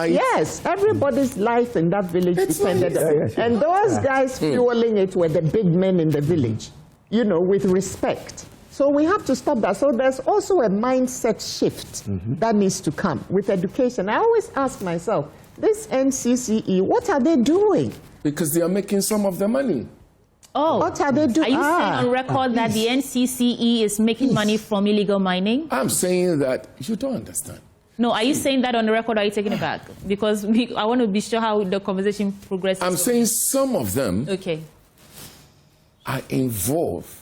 B: everybody's life in that village depended on it. And those guys fueling it were the big men in the village, with respect. So we have to stop that. So there's also a mindset shift that needs to come with education. I always ask myself, this NCCE, what are they doing?
F: Because they are making some of the money.
B: Oh, what are they doing?
A: Are you saying on record that the NCCE is making money from illegal mining?
F: I'm saying that you don't understand.
A: No, are you saying that on the record, or are you taking it back? Because I want to be sure how the conversation progresses.
F: I'm saying some of them are involved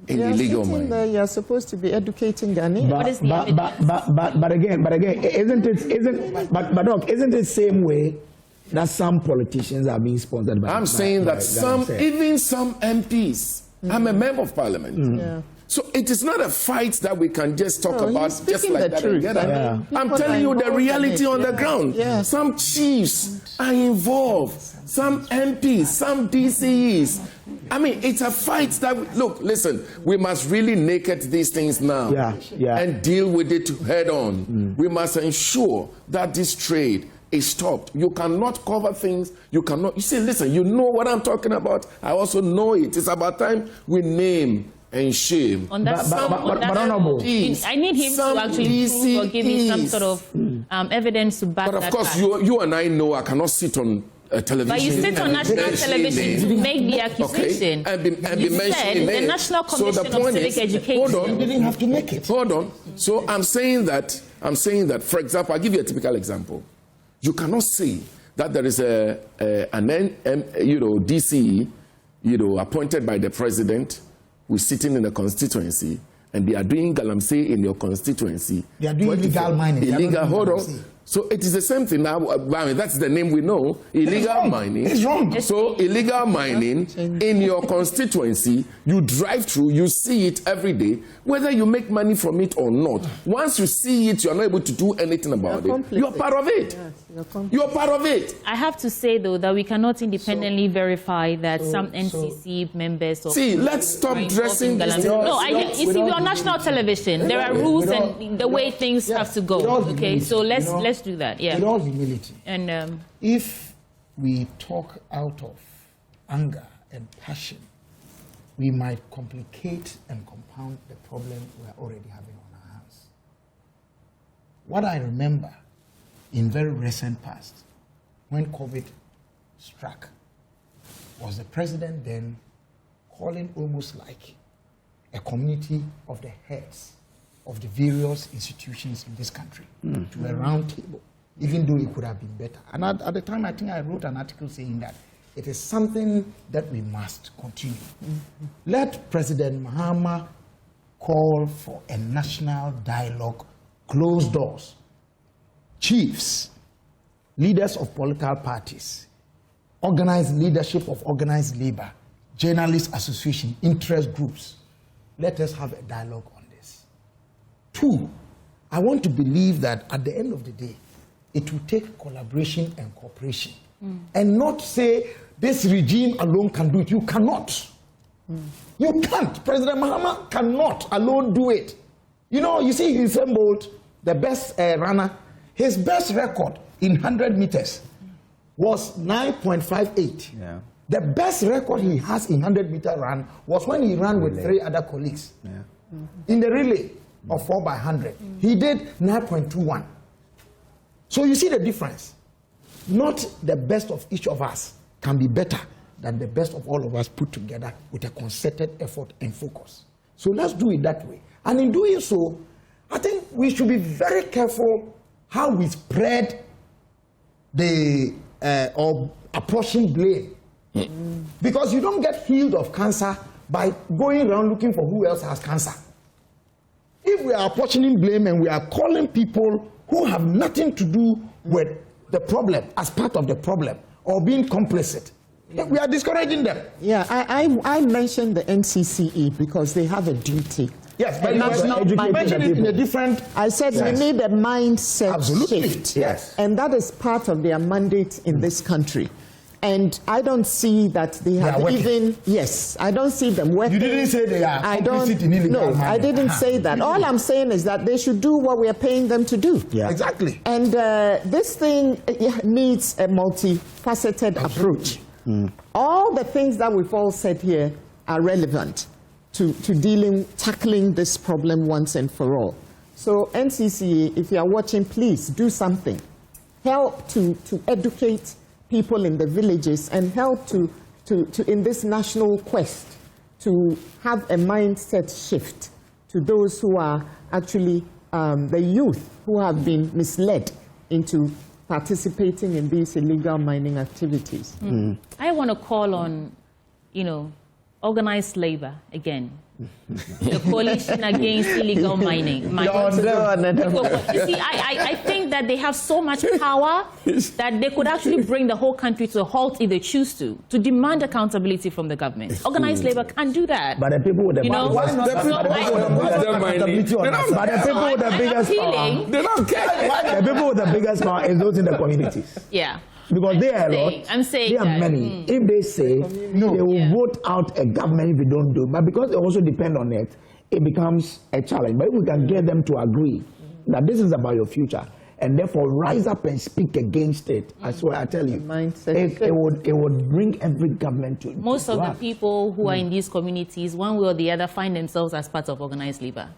F: in illegal mining.
B: You're supposed to be educating Ghanaians.
C: But again, isn't it the same way that some politicians are being sponsored by?
F: I'm saying that even some MPs. I'm a member of parliament. So it is not a fight that we can just talk about just like that and get out. I'm telling you the reality on the ground. Some chiefs are involved, some MPs, some DCEs. I mean, it's a fight that, listen, we must really naked these things now and deal with it head on. We must ensure that this trade is stopped. You cannot cover things. You cannot. You see, listen, you know what I'm talking about. I also know it. It's about time we name and shame.
A: On that,
E: But honorable,
A: I need him to actually prove or give me some sort of evidence to back that.
F: But of course,
A: fact.
F: you and I know I cannot sit on television.
A: But you sit on national television to make the accusation.
F: Okay. And be mentioning
A: the
F: it.
A: National Commission
F: so the
A: of
F: point
A: Civic
F: is,
A: Education.
F: Hold on.
E: you didn't have to make it.
F: Hold on. So I'm saying that, for example, I'll give you a typical example. You cannot say that there is an DCE, appointed by the president, who is sitting in a constituency, and they are doing galamsey in your constituency.
E: They are doing illegal mining.
F: Illegal, hold on. So it is the same thing now. I mean, that's the name we know. Illegal mining.
E: It's wrong.
F: So illegal mining in your constituency, you drive through, you see it every day, whether you make money from it or not. Once you see it, you're not able to do anything about it. You're part of it.
B: Yes,
F: you're part of it.
A: I have to say, though, that we cannot independently verify that some NCC members...
F: See, let's stop dressing this...
A: No, you see, we're on national television. There are rules and the way things have to go. Okay, so let's do that. Yeah.
E: With all humility.
A: And
E: if we talk out of anger and passion, we might complicate and compound the problem we're already having on our hands. What I remember in very recent past, when COVID struck, was the president then calling almost like a community of the heads of the various institutions in this country to a round table, even though it could have been better. And at the time, I think I wrote an article saying that it is something that we must continue. Let President Mahama call for a national dialogue, closed doors. Chiefs, leaders of political parties, organized leadership of organized labor, journalists association, interest groups. Let us have a dialogue on this. 2, I want to believe that at the end of the day, it will take collaboration and cooperation. And not say this regime alone can do it. You cannot. You can't. President Mahama cannot alone do it. You see, Usain Bolt, the best runner, his best record in 100 meters was 9.58. Yeah. The best record he has in 100-meter run was when he ran with 3 other colleagues. Yeah. In the relay of 4x100. He did 9.21. So you see the difference. Not the best of each of us can be better than the best of all of us put together with a concerted effort and focus. So let's do it that way. And in doing so, I think we should be very careful how we spread the or apportion blame. Because you don't get healed of cancer by going around looking for who else has cancer. If we are apportioning blame and we are calling people who have nothing to do with the problem as part of the problem or being complicit, we are discouraging them.
B: Yeah, I mentioned the NCCE because they have a duty.
E: Yes, but you mentioned it in a different...
B: I said we need a mindset shift.
E: Yes.
B: And that is part of their mandate in this country. And I don't see that they have even... Yes, I don't see them working.
E: You didn't say they are complicit in illegal mining.
B: No, I didn't say that. All I'm saying is that they should do what we are paying them to do.
E: Yeah. Exactly.
B: And this thing needs a multifaceted approach. All the things that we've all said here are relevant to tackling this problem once and for all. So NCCA, if you are watching, please do something. Help to educate people in the villages and help to in this national quest to have a mindset shift to those who are actually the youth who have been misled into participating in these illegal mining activities.
A: I want to call on, organized labor again. The coalition against illegal mining. You see, I think that they have so much power that they could actually bring the whole country to a halt if they choose to demand accountability from the government. Organized labor can't do that.
E: But the people with the people with the biggest power is those in the communities.
A: Yeah.
E: Because they are a lot, they are many. If they say no, they will vote out a government if we don't do it. But because they also depend on it, it becomes a challenge. But if we can get them to agree that this is about your future,
C: and therefore rise up and speak against it. I swear, I tell you, it would bring every government to
A: most of
C: the
A: people who are in these communities, one way or the other, find themselves as part of organized labor.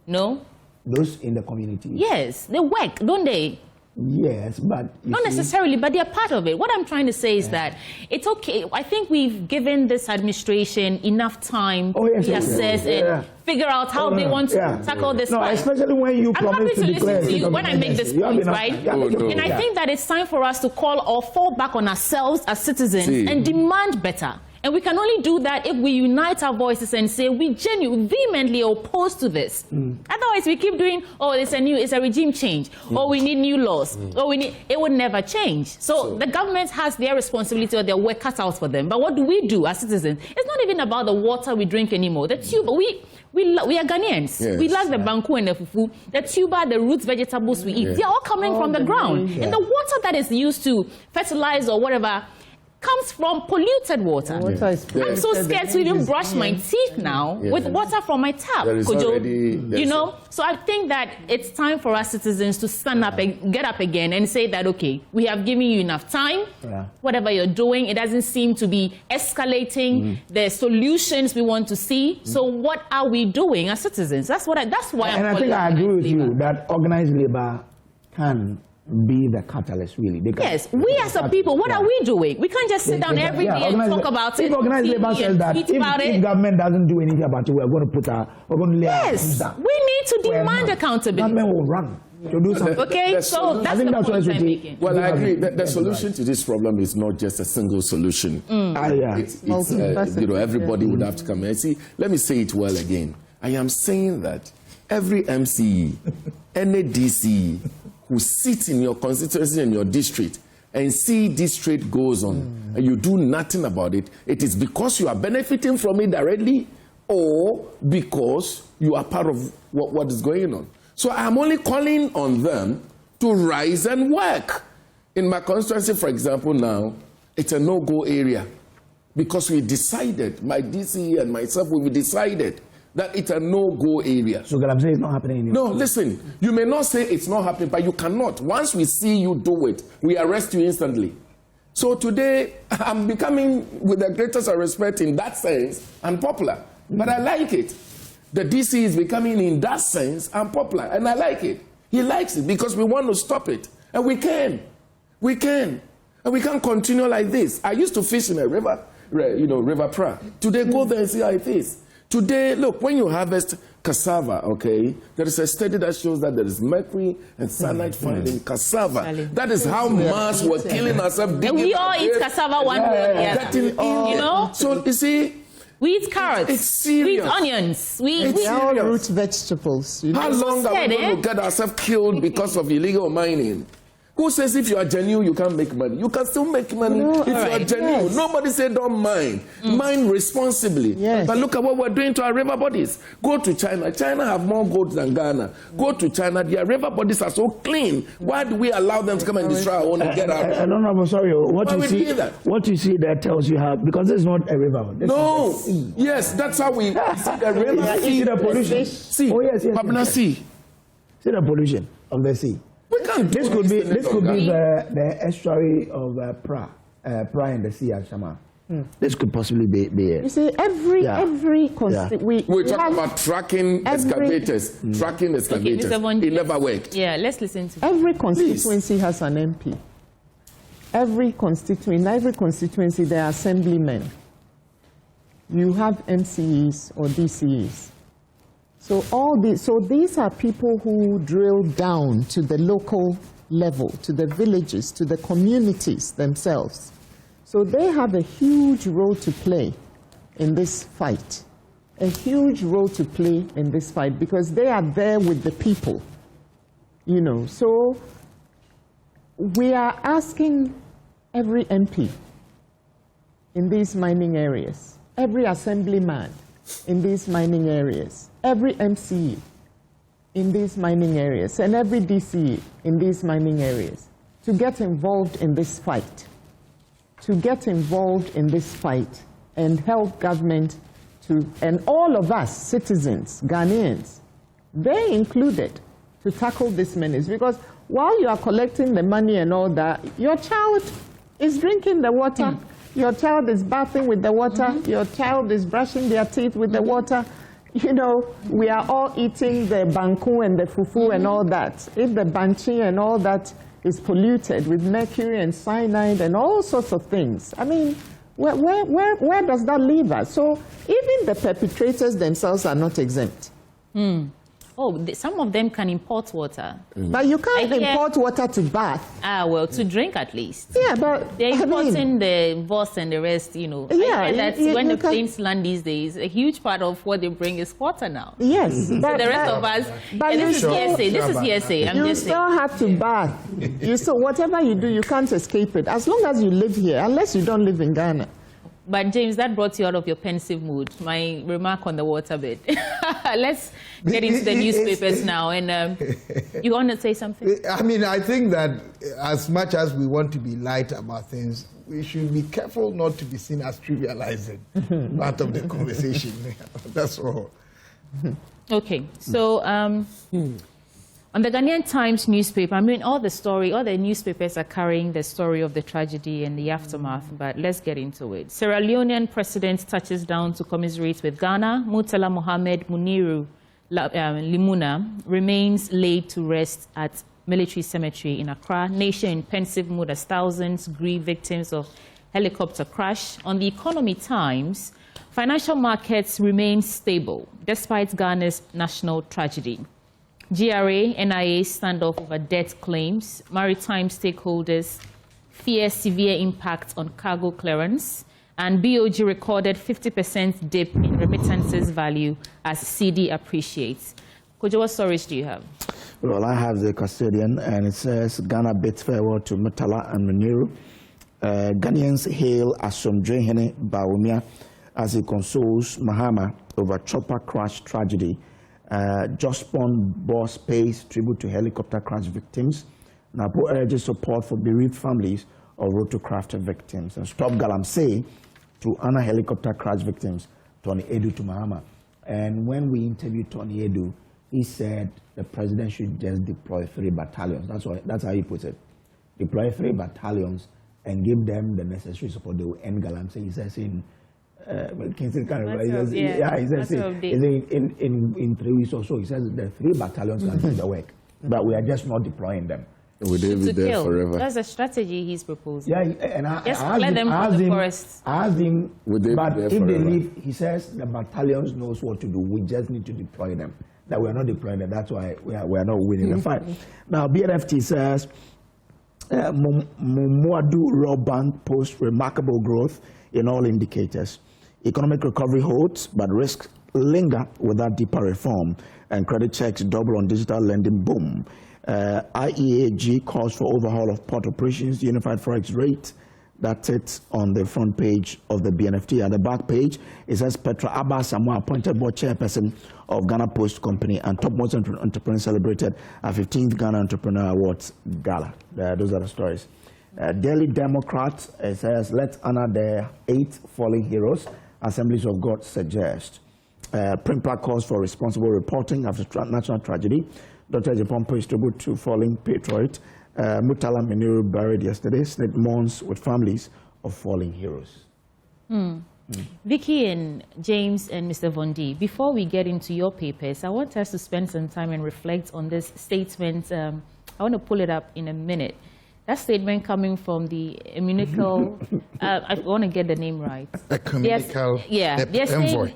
A: No?
C: Those in the community.
A: Yes, they work, don't they?
C: Yes, but
A: not necessarily, but they're part of it. What I'm trying to say is that it's okay. I think we've given this administration enough time to assess and figure out how they want to tackle this.
C: No, especially when you promise to declare.
A: I'm happy to listen to you when I make this point, right? And I think that it's time for us to call or fall back on ourselves as citizens and demand better. And we can only do that if we unite our voices and say we genuinely, vehemently opposed to this. Otherwise, we keep doing, oh, it's a regime change, or we need new laws, or it would never change. So the government has their responsibility or their work cut out for them. But what do we do as citizens? It's not even about the water we drink anymore. The tuber, we are Ghanaians. Yes. We like the banku and the fufu, the tuber, the roots, vegetables we eat. They are all coming from the ground. And the water that is used to fertilize or whatever comes from polluted water. I'm so scared to even brush my teeth now with water from my tap. You know? So I think that it's time for us citizens to stand up and get up again and say that, okay, we have given you enough time. Whatever you're doing, it doesn't seem to be escalating the solutions we want to see. So what are we doing as citizens? That's why
C: and I think I agree with you that organized labor can be the catalyst, really.
A: Yes, we as a people, what are we doing? We can't just sit down every day and talk about it.
C: If organized labor says that if government doesn't do anything about it, we're going to lay our hands down.
A: We need to demand accountability.
C: Government will run to do something.
A: Okay, so that's the point I'm making.
F: Well, I agree. The solution to this problem is not just a single solution. Everybody would have to come and see. Let me say it well again. I am saying that every MCE, any DCE, who sit in your constituency and your district and see this trade goes on and you do nothing about it, it is because you are benefiting from it directly or because you are part of what is going on. So I'm only calling on them to rise and work. In my constituency, for example, now, it's a no-go area because we decided, my DC and myself, we decided that it's a no-go area.
C: So galamsey is not happening anymore.
F: No, listen, you may not say it's not happening, but you cannot. Once we see you do it, we arrest you instantly. So today, I'm becoming, with the greatest respect in that sense, unpopular. But I like it. The DC is becoming, in that sense, unpopular, and I like it. He likes it because we want to stop it. And we can. We can. And we can't continue like this. I used to fish in a river, River Pra. Today, go there and see how it is. Today, look, when you harvest cassava, okay, there is a study that shows that there is mercury and cyanide found in cassava. That is how mass were killing ourselves.
A: And we all eat cassava one way or the other. You know?
F: So, you see,
A: we eat carrots.
F: It's serious.
A: We eat onions. We
B: eat all root vegetables.
F: How long are we going to get ourselves killed because of illegal mining? Who says if you are genuine, you can't make money? You can still make money if you are genuine. Yes. Nobody said don't mine. Mine responsibly. Yes. But look at what we're doing to our river bodies. Go to China. China have more gold than Ghana. Go to China. Their river bodies are so clean. Why do we allow them to come and destroy our own and get out?
C: I don't know. I'm sorry. What you see there tells you how, because this is not a river.
F: No. Yes, that's how we see the river.
C: See the pollution.
F: See.
C: Oh, yes.
F: See.
C: See the pollution of the sea. This could be the estuary of Pra in the sea at Shama. This could possibly be it.
B: You see, every
F: we talk about tracking excavators. Tracking excavators. It never worked.
A: Yeah, let's listen to
B: every constituency has an MP. In every constituency there are assemblymen. You have MCEs or DCEs. So these are people who drill down to the local level, to the villages, to the communities themselves. So they have a huge role to play in this fight, because they are there with the people, So we are asking every MP in these mining areas, every assemblyman in these mining areas, every MCE in these mining areas, and every DCE in these mining areas to get involved in this fight, and help government and all of us, citizens, Ghanaians, they included, to tackle this menace. Because while you are collecting the money and all that, your child is drinking the water, your child is bathing with the water, your child is brushing their teeth with the water. You know, we are all eating the banku and the fufu and all that. If the banchi and all that is polluted with mercury and cyanide and all sorts of things, I mean, where does that leave us? So even the perpetrators themselves are not exempt.
A: Oh, some of them can import water.
B: But you can't import water to bath.
A: Well, to drink at least.
B: Yeah, but
A: they're importing the VOS and the rest, you know.
B: Yeah,
A: I heard that when the planes land these days, a huge part of what they bring is water now.
B: Yes,
A: but the rest of us,
B: but
A: this is hearsay. This is hearsay.
B: You still have to bath. Whatever you do, you can't escape it. As long as you live here, unless you don't live in Ghana.
A: But James, that brought you out of your pensive mood. My remark on the water bit. Let's get into the newspapers now. And you want to say something?
E: I mean, I think that as much as we want to be light about things, we should be careful not to be seen as trivializing part of the conversation. That's all.
A: Okay, so on the Ghanaian Times newspaper, I mean, all the newspapers are carrying the story of the tragedy and the aftermath, but let's get into it. Sierra Leonean president touches down to commiserate with Ghana. Murtala Mohamed Muniru Limuna remains laid to rest at military cemetery in Accra. Nation in pensive mood as thousands grieve victims of helicopter crash. On the Economy Times, financial markets remain stable despite Ghana's national tragedy. GRA, NIA standoff over debt claims. Maritime stakeholders fear severe impact on cargo clearance. And BOG recorded 50% dip in remittances value as CD appreciates. Kojo, what stories do you have?
C: Well, I have the custodian, and it says Ghana bids farewell to Murtala and Muniru. Ghanaians hail Asomdwehene Bawumia as he consoles Mahama over chopper crash tragedy. Jospon boss pays tribute to helicopter crash victims. NAPO urges support for bereaved families of rotorcraft victims. And stop galamsey to honor helicopter crash victims, Tony Edu to Mahama. And when we interviewed Tony Edu, he said the president should just deploy 3 battalions. That's how he puts it. Deploy 3 battalions and give them the necessary support. They will end galamsey. He says in in 3 weeks or so, he says the 3 battalions can do the work, but we are just not deploying them.
F: Will they be there forever?
A: That's a strategy he's proposing.
C: Yeah, and I
A: let them from the forest.
C: I asked him,
F: but
C: if they leave, he says the battalions knows what to do. We just need to deploy them. That we are not deploying them. That's why we are not winning the fight. Now, BNFT says Mumuadu Raw Bank posts remarkable growth in all indicators. Economic recovery holds, but risks linger without deeper reform, and credit checks double on digital lending boom. IEAG calls for overhaul of port operations, unified forex rate. That's it on the front page of the BNFT. At the back page, it says Petra Abba Samoa appointed board chairperson of Ghana Post Company and topmost entrepreneur celebrated at 15th Ghana Entrepreneur Awards Gala. Those are the stories. Daily Democrat, it says, let's honor the 8 fallen heroes. Assemblies of God suggest. Primpa calls for responsible reporting after national tragedy. Dr. Japan pays tribute to fallen patriot. Murtala Muniru buried yesterday. Snip mourns with families of fallen heroes.
A: Vicky and James and Mr. Vondi, before we get into your papers, I want us to spend some time and reflect on this statement. I want to pull it up in a minute. That statement coming from the Ecumenical, I want to get the name right.
D: Ecumenical
A: Envoy.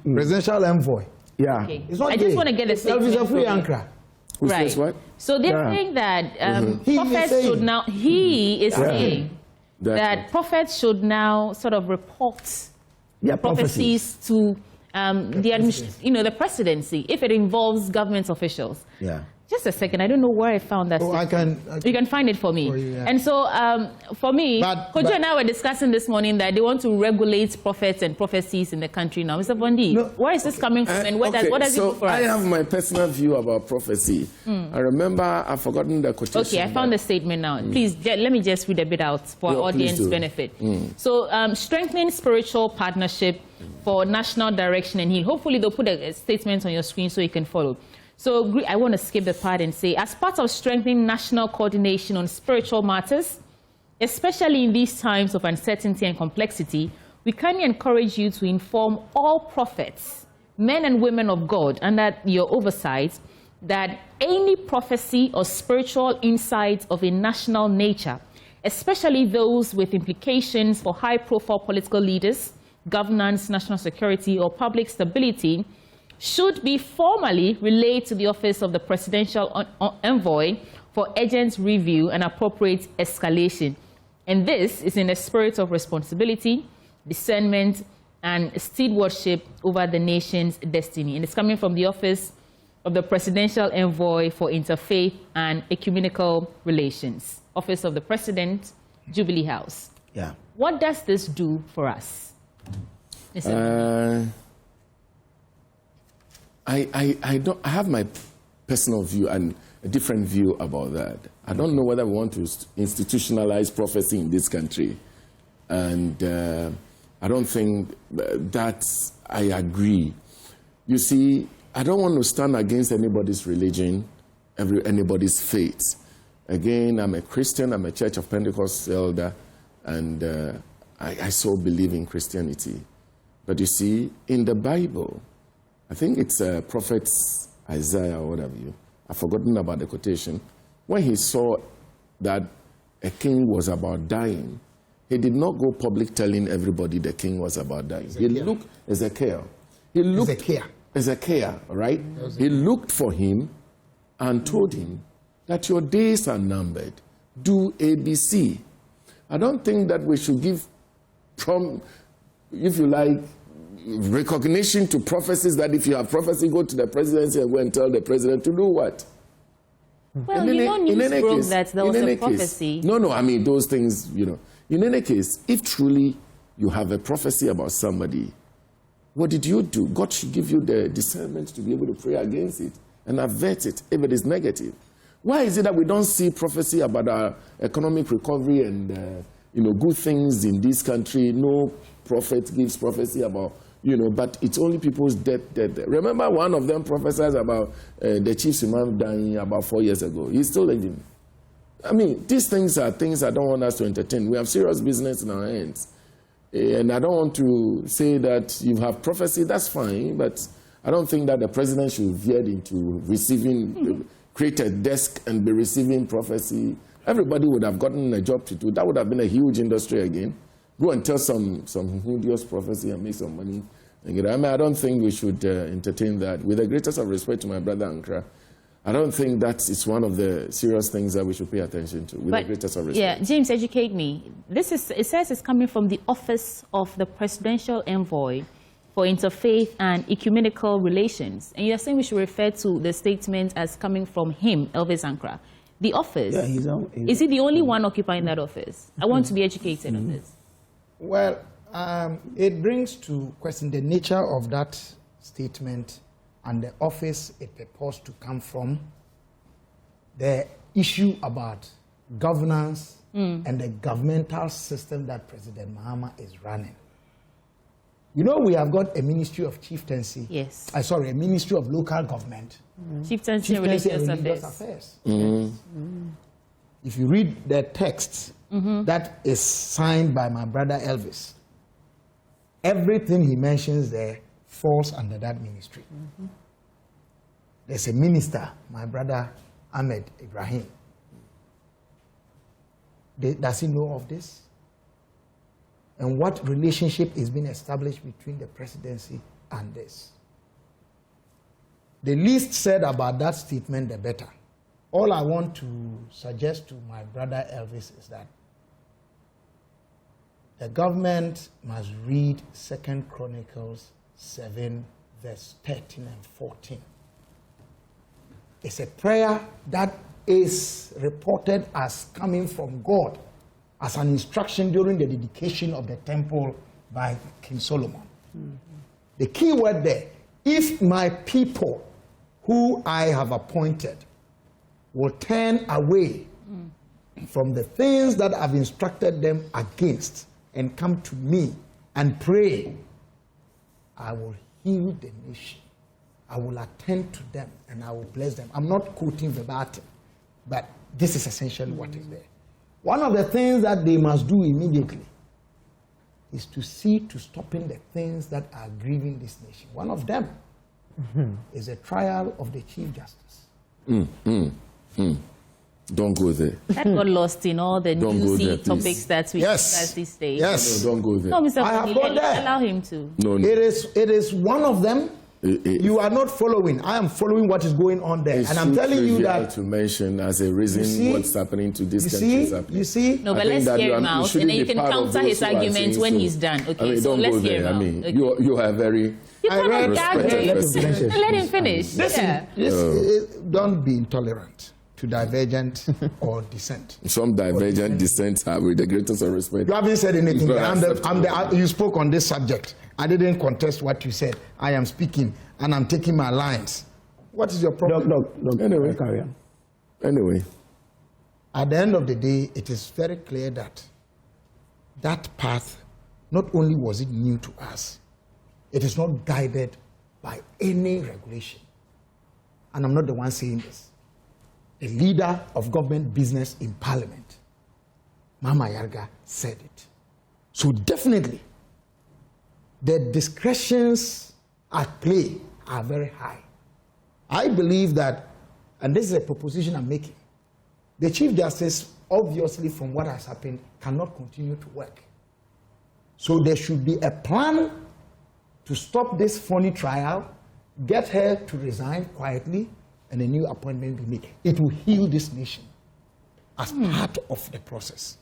E: Presidential Envoy.
C: Yeah.
A: Okay.
E: It's not
A: I just want to get the statement.
E: Elvis Ankrah.
F: Who
A: Right.
F: says what?
A: So they're saying that prophets should now, he is saying that prophets should now sort of report prophecies to the presidency if it involves government officials.
C: Yeah.
A: Just a second, I don't know where I found that. You can find it for me. And so, for me, Kojo and I were discussing this morning that they want to regulate prophets and prophecies in the country now. Mr. Bondi, where is this coming from, and what does it do for us?
F: I have my personal view about prophecy. I remember, I've forgotten the quotation.
A: Okay, I found the statement now. Please, let me just read a bit out for our audience benefit. So, strengthening spiritual partnership for national direction and heal. Hopefully, they'll put a statement on your screen so you can follow. So I want to skip the part and say, as part of strengthening national coordination on spiritual matters, especially in these times of uncertainty and complexity, we kindly encourage you to inform all prophets, men and women of God, under your oversight, that any prophecy or spiritual insight of a national nature, especially those with implications for high-profile political leaders, governance, national security, or public stability, should be formally relayed to the Office of the Presidential Envoy for urgent review and appropriate escalation. And this is in a spirit of responsibility, discernment, and stewardship over the nation's destiny. And it's coming from the Office of the Presidential Envoy for Interfaith and Ecumenical Relations, Office of the President, Jubilee House.
C: Yeah.
A: What does this do for us?
F: I have my personal view and a different view about that. I don't know whether we want to institutionalize prophecy in this country. And I don't think that I agree. You see, I don't want to stand against anybody's religion, anybody's faith. Again, I'm a Christian, I'm a Church of Pentecost elder, and I so believe in Christianity. But you see, in the Bible, I think it's Prophet Isaiah or whatever I've forgotten about the quotation. When he saw that a king was about dying, he did not go public telling everybody the king was about dying. He looked, Ezekiel, right? He looked for him and told him that your days are numbered. Do ABC. I don't think that we should give, if you like, recognition to prophecies that if you have prophecy, go to the presidency and go and tell the president to do what?
A: Well, news broke that there was a prophecy.
F: No, I mean, those things, In any case, if truly you have a prophecy about somebody, what did you do? God should give you the discernment to be able to pray against it and avert it if it is negative. Why is it that we don't see prophecy about our economic recovery and good things in this country? No prophet gives prophecy about, but it's only people's death. Remember one of them prophesied about the chief imam dying about 4 years ago. He's still living. I mean, these things are things I don't want us to entertain. We have serious business in our hands. And I don't want to say that you have prophecy, that's fine, but I don't think that the president should veer into receiving, create a desk and be receiving prophecy. Everybody would have gotten a job to do. That would have been a huge industry again. Go and tell some hideous prophecy and make some money. I don't think we should entertain that. With the greatest of respect to my brother Ankrah, I don't think that is one of the serious things that we should pay attention to, with the greatest of respect.
A: Yeah, James, educate me. It says it's coming from the Office of the Presidential Envoy for Interfaith and Ecumenical Relations. And you're saying we should refer to the statement as coming from him, Elvis Ankrah. The office, is he the only one occupying that office? I want to be educated on this.
D: Well, it brings to question the nature of that statement and the office it purports to come from, the issue about governance and the governmental system that President Mahama is running. We have got a Ministry of Chieftaincy.
A: Yes.
D: A Ministry of Local Government.
A: Chieftaincy and Religious Affairs.
D: Yes. If you read the text that is signed by my brother Elvis, everything he mentions there falls under that ministry. There's a minister, my brother Ahmed Ibrahim. Does he know of this? And what relationship is being established between the presidency and this? The least said about that statement, the better. All I want to suggest to my brother Elvis is that the government must read 2 Chronicles 7, verse 13 and 14. It's a prayer that is reported as coming from God as an instruction during the dedication of the temple by King Solomon. The key word there, if my people who I have appointed will turn away from the things that I've instructed them against and come to me and pray, I will heal the nation.
E: I will attend to them and I will bless them. I'm not quoting verbatim, but this is essentially what is there. One of the things that they must do immediately is to see to stopping the things that are grieving this nation. One of them is a trial of the Chief Justice.
F: Don't go there.
A: That got lost in all the juicy topics that we discuss these days.
E: Yes.
F: No, don't go there.
A: No, Mr.
E: I have gone there.
A: Allow him to.
F: No.
E: It is one of them. You are not following. I am following what is going on there. And I'm telling you that
F: to mention as a reason what's happening to this country is happening.
E: You see?
A: No, but let's hear him out, and then you can counter his arguments when he's done. Okay,
F: I mean,
A: so
F: don't
A: let's
F: go
A: hear
F: there.
A: him
F: I
A: out.
F: mean,
A: Okay.
F: you are very
A: You cannot
F: respected person.
A: let him finish.
E: Don't be intolerant to divergent or dissent.
F: Some divergent dissents have, with the greatest of respect.
E: You haven't said anything.
F: Well,
E: You spoke on this subject. I didn't contest what you said. I am speaking and I'm taking my lines. What is your problem?
C: Look,
F: Anyway.
C: carry on.
F: Anyway,
E: At the end of the day, it is very clear that that path, not only was it new to us, it is not guided by any regulation. And I'm not the one saying this. The leader of government business in Parliament, Mama Yarga, said it. So definitely, the discretions at play are very high. I believe that, and this is a proposition I'm making, the Chief Justice, obviously from what has happened, cannot continue to work. So there should be a plan to stop this phony trial, get her to resign quietly, and a new appointment be made. It will heal this nation as part of the process.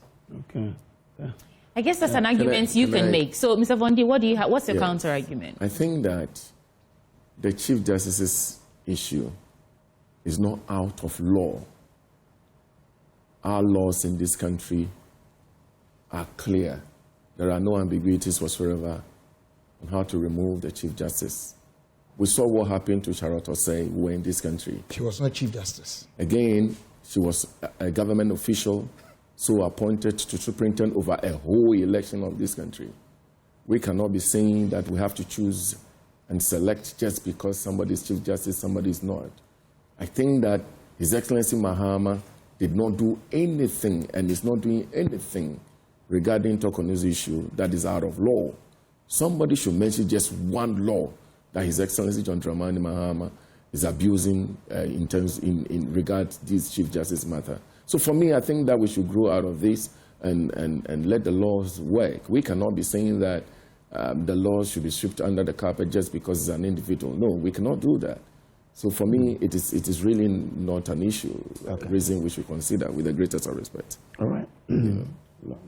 C: Okay. Yeah.
A: I guess that's an argument you can make. So, Mr. Vondi, what do you have? What's your counter argument?
F: I think that the Chief Justice's issue is not out of law. Our laws in this country are clear. There are no ambiguities whatsoever on how to remove the Chief Justice. We saw what happened to Charlotte Osei when in this country.
E: She was not Chief Justice.
F: Again, she was a government official, so appointed to superintend over a whole election of this country. We cannot be saying that we have to choose and select just because somebody is Chief Justice, somebody is not. I think that His Excellency Mahama did not do anything and is not doing anything regarding Tokono's issue that is out of law. Somebody should mention just one law that His Excellency John Dramani Mahama is abusing in regards to this Chief Justice matter. So for me, I think that we should grow out of this and let the laws work. We cannot be saying that the laws should be swept under the carpet just because it's an individual. No, we cannot do that. So for me, it is really not an issue, a reason we should consider with the greatest of respect.
C: All right.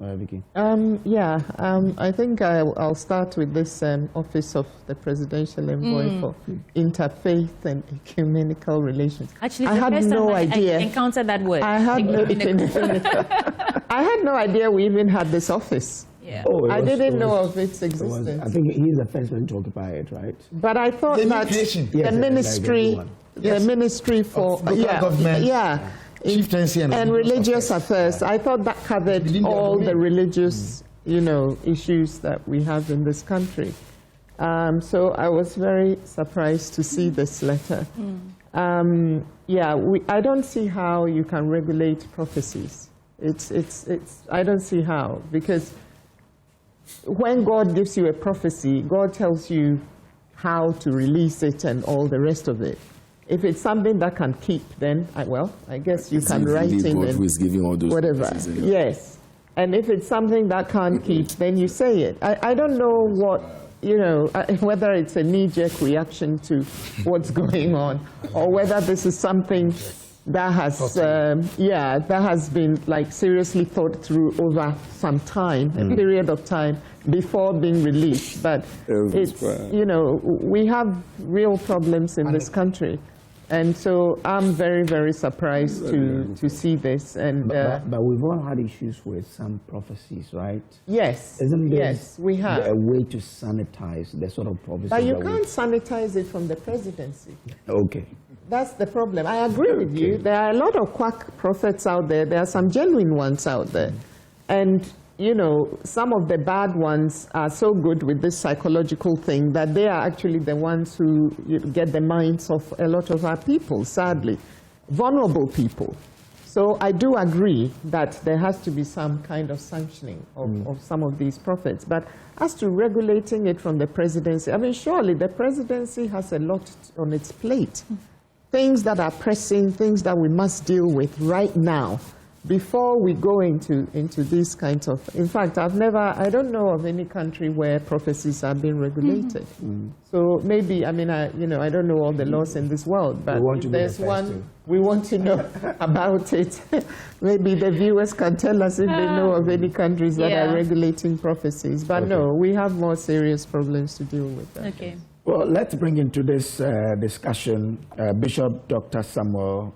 C: Vicky.
B: I think I'll start with this Office of the Presidential Envoy for Interfaith and Ecumenical Relations.
A: Actually,
B: I had no idea.
A: I encountered that word.
B: I had no idea we even had this office.
A: Yeah.
B: I didn't know of its existence.
C: I think he's the first one to occupy it, right?
B: But I thought that the ministry for
E: government, chieftaincy
B: and religious affairs. I thought that covered all the religious, issues that we have in this country. So I was very surprised to see this letter. I don't see how you can regulate prophecies. I don't see how, because when God gives you a prophecy, God tells you how to release it and all the rest of it. If it's something that can keep, then, I guess you can write in
F: God who is giving all those
B: whatever. Yes. And if it's something that can't keep, then you say it. I don't know what, whether it's a knee-jerk reaction to what's going on, or whether this is something that has been seriously thought through over some time, a period of time before being released. But it's, we have real problems in this country. And so I'm very, very surprised to see this. And
C: but we've all had issues with some prophecies, right?
B: Yes.
C: Isn't there
B: we have
C: a way to sanitize the sort of prophecies?
B: But you can't sanitize it from the presidency.
C: Okay.
B: That's the problem. I agree with you. There are a lot of quack prophets out there. There are some genuine ones out there. And you know, some of the bad ones are so good with this psychological thing that they are actually the ones who get the minds of a lot of our people, sadly, vulnerable people. So I do agree that there has to be some kind of sanctioning of some of these prophets. But as to regulating it from the presidency, I mean, surely the presidency has a lot on its plate. Things that are pressing, things that we must deal with right now before we go into these kinds of... In fact, I don't know of any country where prophecies are being regulated. So maybe, I mean, I don't know all the laws in this world, but if there's one we want to know about it, maybe the viewers can tell us if they know of any countries that are regulating prophecies. But no, we have more serious problems to deal with.
A: Okay.
E: Well, let's bring into this discussion Bishop Dr. Samuel.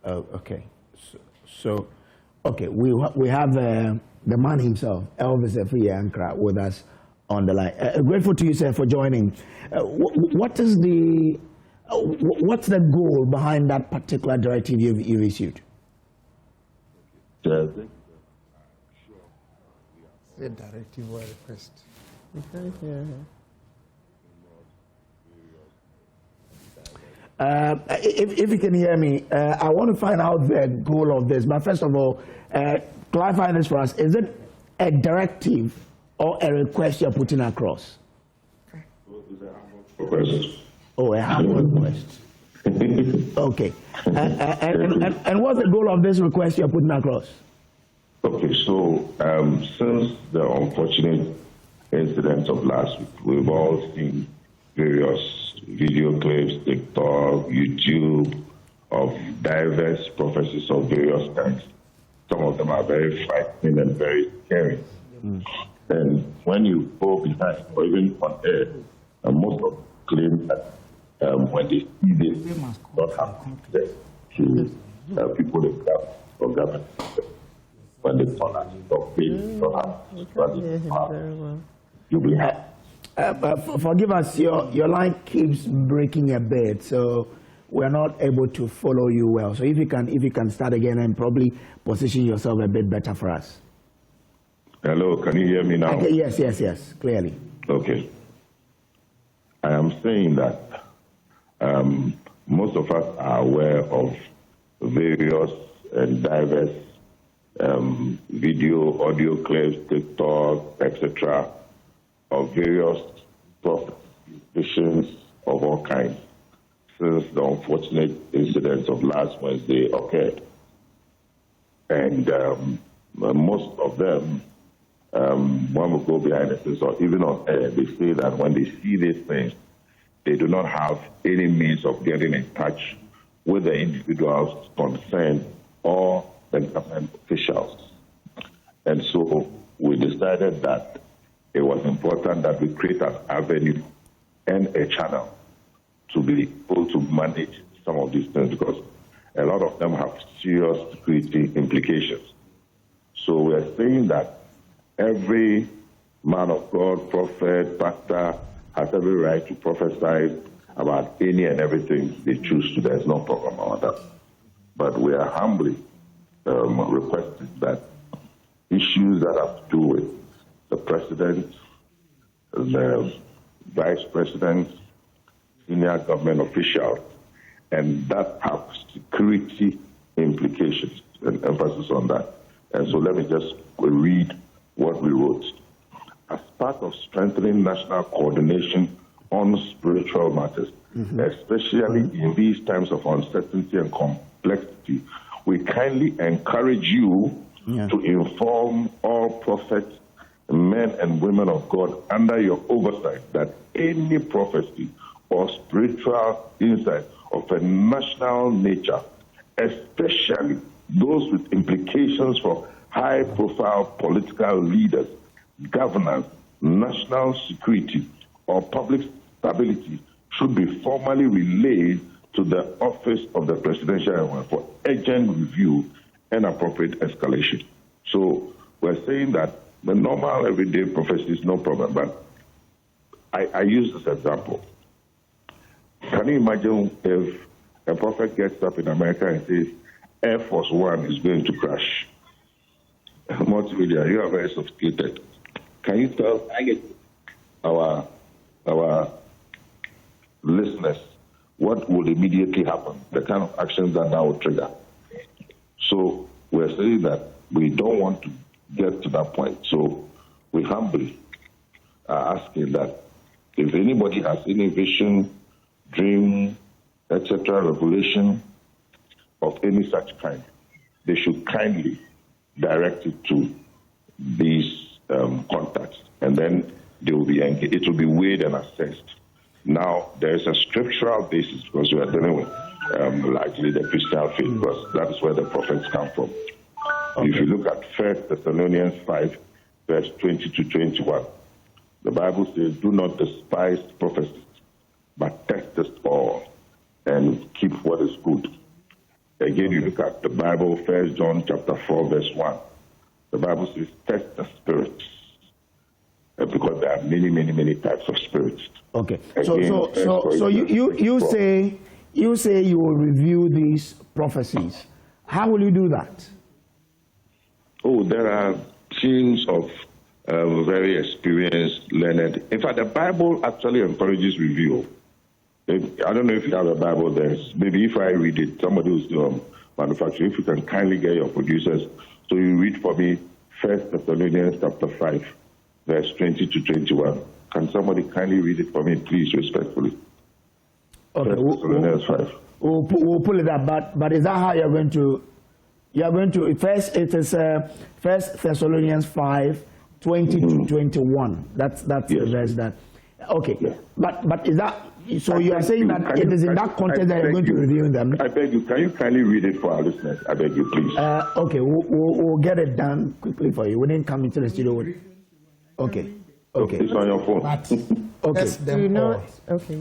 E: Okay. So, we have the man himself, Elvis Ankrah, with us on the line. Grateful to you, sir, for joining. What's the goal behind that particular directive you issued?
D: The directive or request.
E: If you can hear me, I want to find out the goal of this. But first of all, clarify this for us. Is it a directive or a request you're putting across? Oh, a humble request. Okay. And what's the goal of this request you're putting across?
G: Okay, so since the unfortunate incidents of last week, we've all seen various video clips, TikTok, YouTube, of diverse prophecies of various kinds. Some of them are very frightening and very scary. And when you go behind, or even on air, most of them claim that when they see this, not have access to people in government or government. When they turn out of faith, don't have you'll be happy.
E: Forgive us, your line keeps breaking a bit, so we're not able to follow you well. So if you can start again and probably position yourself a bit better for us.
G: Hello, can you hear me now?
E: Okay, yes, clearly.
G: Okay. I am saying that most of us are aware of various and diverse video, audio clips, TikTok, etc., of various prophecies of all kinds since the unfortunate incidents of last Wednesday occurred. And most of them, when we go behind the scenes or even on air, they say that when they see these things, they do not have any means of getting in touch with the individuals concerned or the government officials. And so we decided that it was important that we create an avenue and a channel to be able to manage some of these things because a lot of them have serious security implications. So we're saying that every man of God, prophet, pastor has every right to prophesy about any and everything they choose to. There's no problem about that. But we are humbly requesting that issues that have to do with the president, the vice president, senior government officials, and that have security implications, and emphasis on that. And so let me just read what we wrote. As part of strengthening national coordination on spiritual matters, especially in these times of uncertainty and complexity, we kindly encourage you to inform all prophets, men and women of God under your oversight that any prophecy or spiritual insight of a national nature, especially those with implications for high-profile political leaders, governance, national security, or public stability, should be formally relayed to the office of the Presidential Envoy for urgent review and appropriate escalation. So we're saying that the normal everyday prophecy is no problem, but I use this example. Can you imagine if a prophet gets up in America and says, Air Force One is going to crash? multimedia, you are very sophisticated. Can you tell our listeners what will immediately happen, the kind of actions that will trigger? So we're saying that we don't want to get to that point. So we humbly are asking that if anybody has any vision, dream, etc., revelation of any such kind, they should kindly direct it to these contacts, and then they will be engaged. It will be weighed and assessed. Now, there is a scriptural basis because we are dealing with largely the Christian faith, because that is where the prophets come from. Okay. If you look at 1 Thessalonians 5, verse 20 to 21, the Bible says, "Do not despise prophecies, but test us all and keep what is good." Again, you look at the Bible, 1 John chapter 4, verse 1. The Bible says, "Test the spirits," because there are many, many, many types of spirits.
C: Okay.
G: Again,
C: So you say you will review these prophecies. How will you do that?
G: Oh, there are teams of very experienced, learned. In fact, the Bible actually encourages review. I don't know if you have a Bible there. Maybe if I read it, somebody who's manufacturing, if you can kindly get your producers. So you read for me 1 Thessalonians chapter 5, verse 20 to 21. Can somebody kindly read it for me, please, respectfully?
C: Okay.
G: 1 Thessalonians 5.
C: We'll pull it up, but is that how you're going to? You're going to first. It is 1 Thessalonians 5, 20 to 21. That's the verse that. Okay.
G: Yes.
C: But is that? So you are saying that it is in that context that you're going to review them?
G: I beg you, can you kindly read it for our listeners? I beg you, please.
C: Okay, we'll get it done quickly for you. We didn't come into the studio. Okay.
G: It's on your phone.
C: Okay.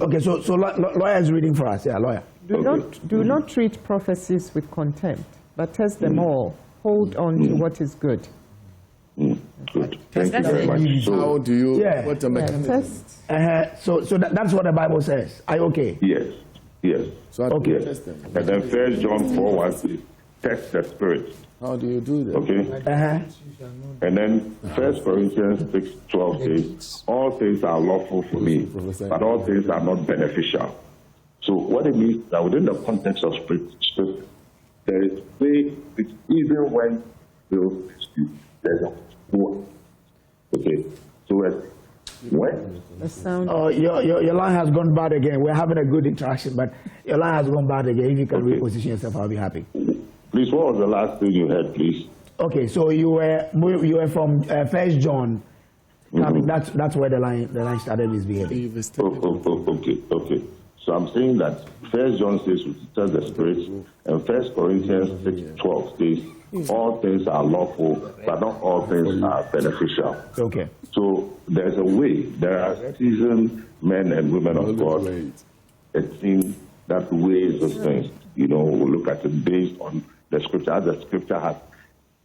C: Okay, so lawyer is reading for us. Yeah, lawyer.
B: Do not treat prophecies with contempt, but test them all. Hold on to what is good.
G: Good. Thank you very much.
F: How do you?
C: Yeah.
F: What a mechanism?
C: So that's what the Bible says. Are you okay?
G: Yes.
F: So how do you
C: Okay.
F: test them?
G: And then 1 John 4, 1 says, test the spirit.
F: How do you do that?
G: Okay. And then 1 Corinthians 6, 12 says, all things are lawful for me, but all things are not beneficial. So what it means is that within the context of scripture, there is way, it's even when there's a war. Okay. So when
B: The sound.
C: Oh, your line has gone bad again. We're having a good interaction, but your line has gone bad again. If you can reposition yourself, I'll be happy.
G: Please, what was the last thing you heard, please?
C: Okay, so you were from 1 John. I mean, that's where the line started misbehaving.
G: Okay. So I'm saying that 1 John says we test the spirits, and 1 Corinthians 6:12 says all things are lawful, but not all things are beneficial.
C: Okay.
G: So there's a way. There are seasoned men and women of God. It seems that weighs those things. We look at it based on the scripture, as the scripture has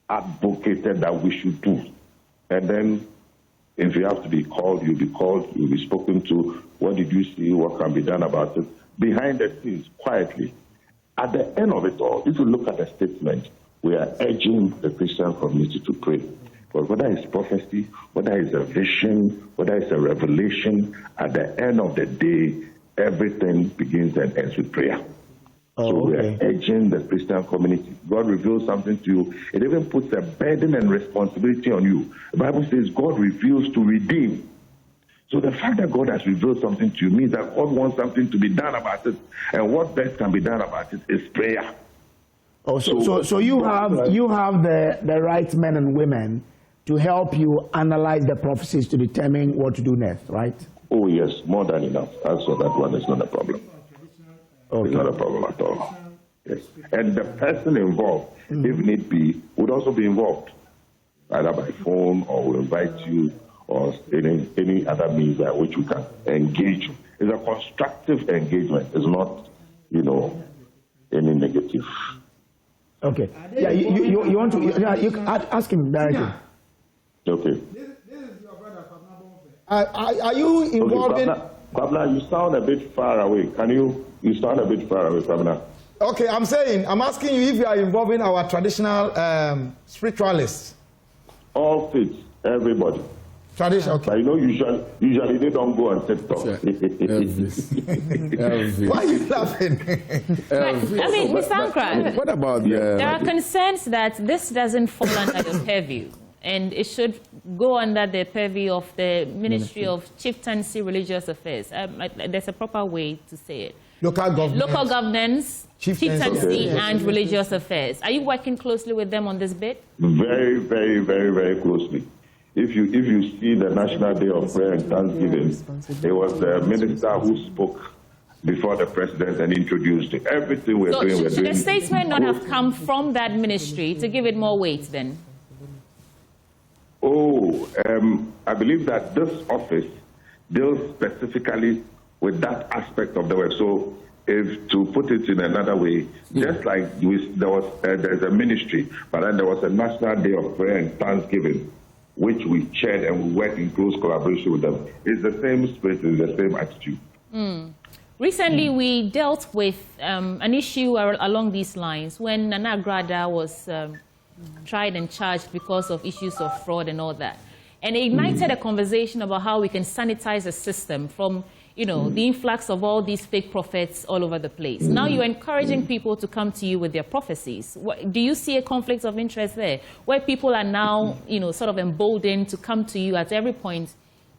G: advocated that we should do. And then if you have to be called, you'll be called, you'll be spoken to. What did you see? What can be done about it? Behind the scenes, quietly. At the end of it all, if you look at the statement, we are urging the Christian community to pray. But whether it's prophecy, whether it's a vision, whether it's a revelation, at the end of the day, everything begins and ends with prayer. So we are urging the Christian community. God reveals something to you. It even puts a burden and responsibility on you. The Bible says God reveals to redeem. So the fact that God has revealed something to you means that God wants something to be done about it. And what best can be done about it is prayer.
C: Oh, so you have the right men and women to help you analyze the prophecies to determine what to do next, right?
G: Oh yes, more than enough. So that one is not a problem.
C: Okay.
G: It's not a problem at all. Yes. And the person involved, if need be, would also be involved, either by phone or will invite you or any other means by which we can engage. It's a constructive engagement. It's not, any negative.
C: Okay. Yeah, you want to? Yeah, you ask him directly.
G: Okay.
B: Are you involved in?
G: Kwabna, you sound a bit far away. You sound a bit far away, Kwabna.
E: Okay, I'm asking you if you are involving our traditional spiritualists.
G: all faiths, everybody.
E: Tradition, okay.
G: But you know, usually they don't go on TikTok.
F: Elvis.
E: Why are you laughing?
F: Elvis.
A: I mean, Ms. Ankrah,
F: What about
A: there are concerns that this doesn't fall under your purview, and it should go under the purview of the Ministry of Chieftaincy Religious Affairs. There's a proper way to say it.
E: Local
A: governance, chieftaincy, and religious affairs. Are you working closely with them on this bit?
G: Very, very, very, very closely. If you see the National Day of Prayer and Thanksgiving, it was the minister who spoke before the president and introduced everything we're doing.
A: Should a statement not have come from that ministry to give it more weight then?
G: I believe that this office deals specifically with that aspect of the work. So, if to put it in another way, just like there's a ministry, but then there was a National Day of Prayer and Thanksgiving, which we chaired and we worked in close collaboration with them. It's the same spirit, it's the same attitude.
A: Recently, we dealt with an issue along these lines when Nana Grada was tried and charged because of issues of fraud and all that. And it ignited a conversation about how we can sanitize the system from, you know, the influx of all these fake prophets all over the place. Now you're encouraging people to come to you with their prophecies. Do you see a conflict of interest there, where people are now, you know, sort of emboldened to come to you at every point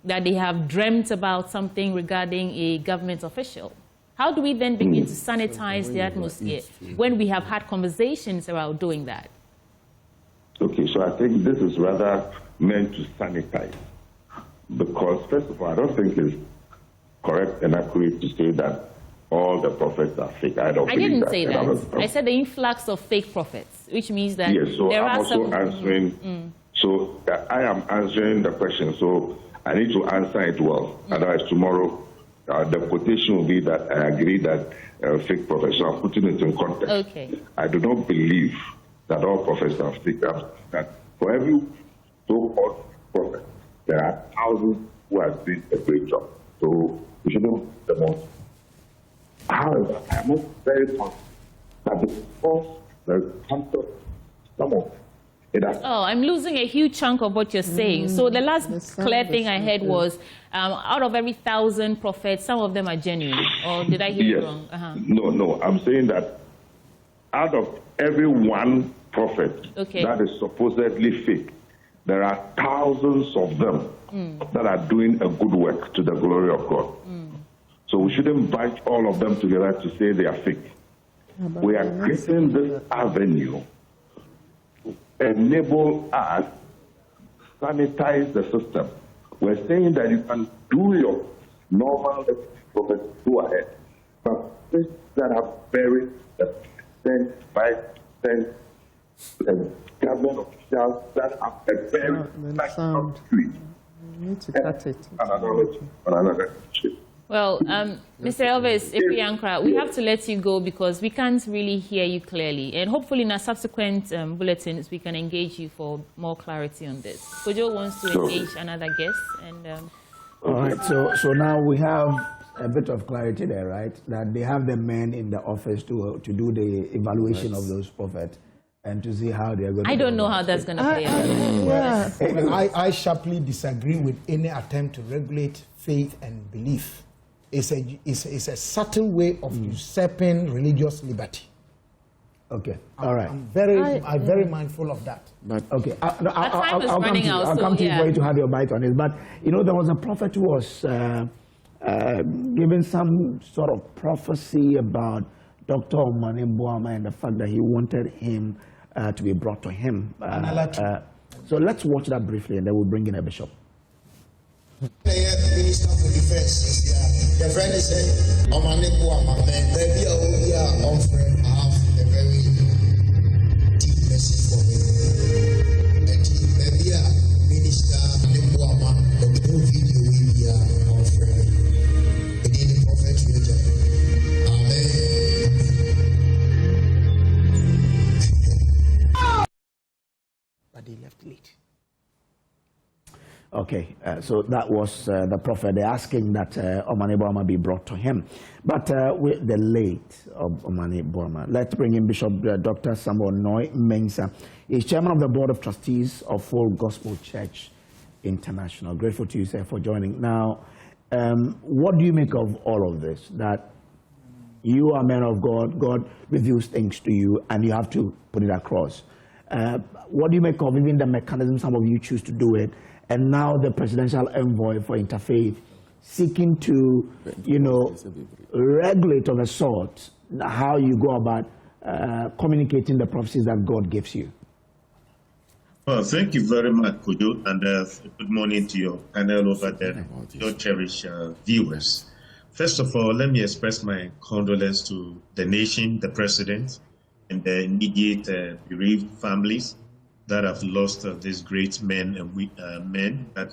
A: that they have dreamt about something regarding a government official? How do we then begin to sanitize the atmosphere when we have had conversations about doing that?
G: Okay, so I think this is rather meant to sanitize. Because, first of all, I don't think it's correct and accurate to say that all the prophets are fake. I
A: didn't say that. I said the influx of fake prophets, which means that
G: yes, so
A: there
G: I'm
A: are
G: also
A: some...
G: answering. So I am answering the question. So I need to answer it well. Otherwise, tomorrow the quotation will be that I agree that fake prophets. So I'm putting it in context.
A: Okay.
G: I do not believe that all prophets are fake. That for every so-called prophet, there are thousands who have done a great job. So we shouldn't put them on. However, I'm not very confident that because the concept, some of it has.
A: Oh, I'm losing a huge chunk of what you're saying. So the last clear thing I heard was, out of every 1,000 prophets, some of them are genuine. Or did I hear you wrong?
G: No. I'm saying that out of every one prophet that is supposedly fake, there are thousands of them that are doing a good work to the glory of God. So we shouldn't bunch all of them together to say they are fake. We are creating this avenue to enable us to sanitize the system. We're saying that you can do your normal prophet, go ahead. But things that are buried, the 10%, and government officials that have a very
B: sound.
G: street.
B: You need to cut it.
G: Another
A: Well, Mr. Elvis Ankrah, we have to let you go because we can't really hear you clearly. And hopefully in our subsequent bulletins, we can engage you for more clarity on this. Kojo wants to engage another guest. And,
C: all right, so now we have a bit of clarity there, right? That they have the men in the office to do the evaluation of those prophets and to see how they're going to...
A: I don't know how that's going to play out.
E: I sharply disagree with any attempt to regulate faith and belief. It's a subtle way of usurping religious liberty.
C: Okay, all right.
E: I'm very mindful of that.
C: But okay, I'll
A: come
C: to you for you to have your bite on it. But you know, there was a prophet who was given some sort of prophecy about Dr. Omane Boama and the fact that he wanted him to be brought to him. So let's watch that briefly, and then we'll bring in a bishop.
H: Minister for Defense, the friend is saying, Omane Boama, maybe I have a very deep message for him. And maybe Minister Boama, the new video will be our friend. Again, the prophet will join. Amen.
E: But they left late.
C: Okay, so that was the prophet asking that Omani Boama be brought to him. But with the late of Omani Boama, let's bring in Bishop Dr. Samuel Noy Mensah. He's chairman of the board of trustees of Full Gospel Church International. Grateful to you, sir, for joining. Now, what do you make of all of this? That you are men of God, God reveals things to you, and you have to put it across. What do you make of even the mechanism some of you choose to do it? And now the Presidential Envoy for Interfaith seeking to, regulate of a sort how you go about communicating the prophecies that God gives you.
I: Well, thank you very much, Kudu, and good morning to your panel over there, your cherished viewers. First of all, let me express my condolence to the nation, the president, and the immediate bereaved families that have lost these great men and men that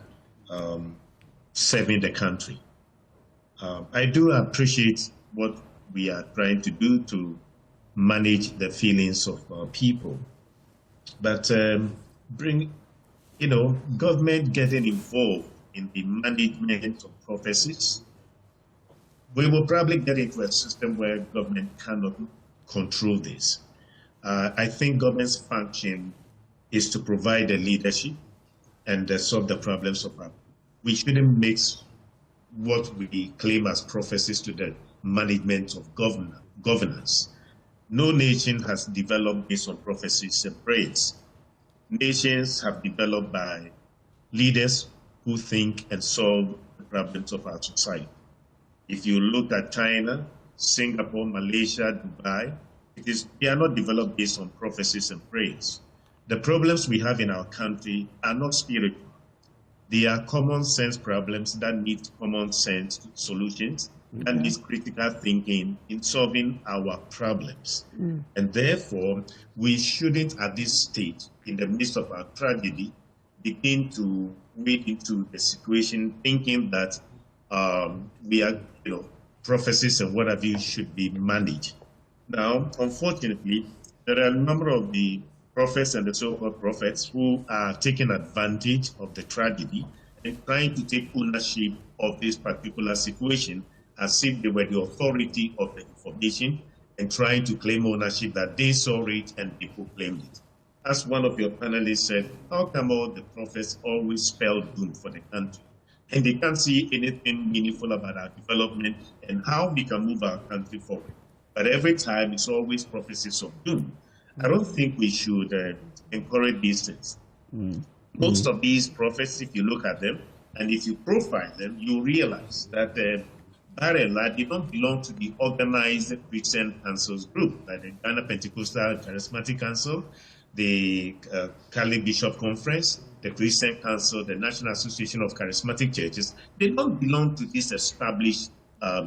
I: serving the country. I do appreciate what we are trying to do to manage the feelings of people, but government getting involved in the management of prophecies, we will probably get into a system where government cannot control this. I think government's function is to provide the leadership and solve the problems of our. We shouldn't mix what we claim as prophecies to the management of governance. No nation has developed based on prophecies and prayers. Nations have developed by leaders who think and solve the problems of our society. If you look at China, Singapore, Malaysia, Dubai, they are not developed based on prophecies and prayers. The problems we have in our country are not spiritual. They are common sense problems that need common sense solutions and need critical thinking in solving our problems. And therefore, we shouldn't at this stage, in the midst of our tragedy, begin to wade into the situation thinking that we are, prophecies and what have you should be managed. Now, unfortunately, there are a number of the prophets and the so-called prophets who are taking advantage of the tragedy and trying to take ownership of this particular situation as if they were the authority of the information and trying to claim ownership that they saw it and people claimed it. As one of your panelists said, how come all the prophets always spell doom for the country? And they can't see anything meaningful about our development and how we can move our country forward. But every time it's always prophecies of doom. I don't think we should encourage these things. Most of these prophets, if you look at them, and if you profile them, you realize that by and large, they don't belong to the organized Christian councils group, like the Ghana Pentecostal Charismatic Council, the Cali Bishop Conference, the Christian Council, the National Association of Charismatic Churches. They don't belong to these established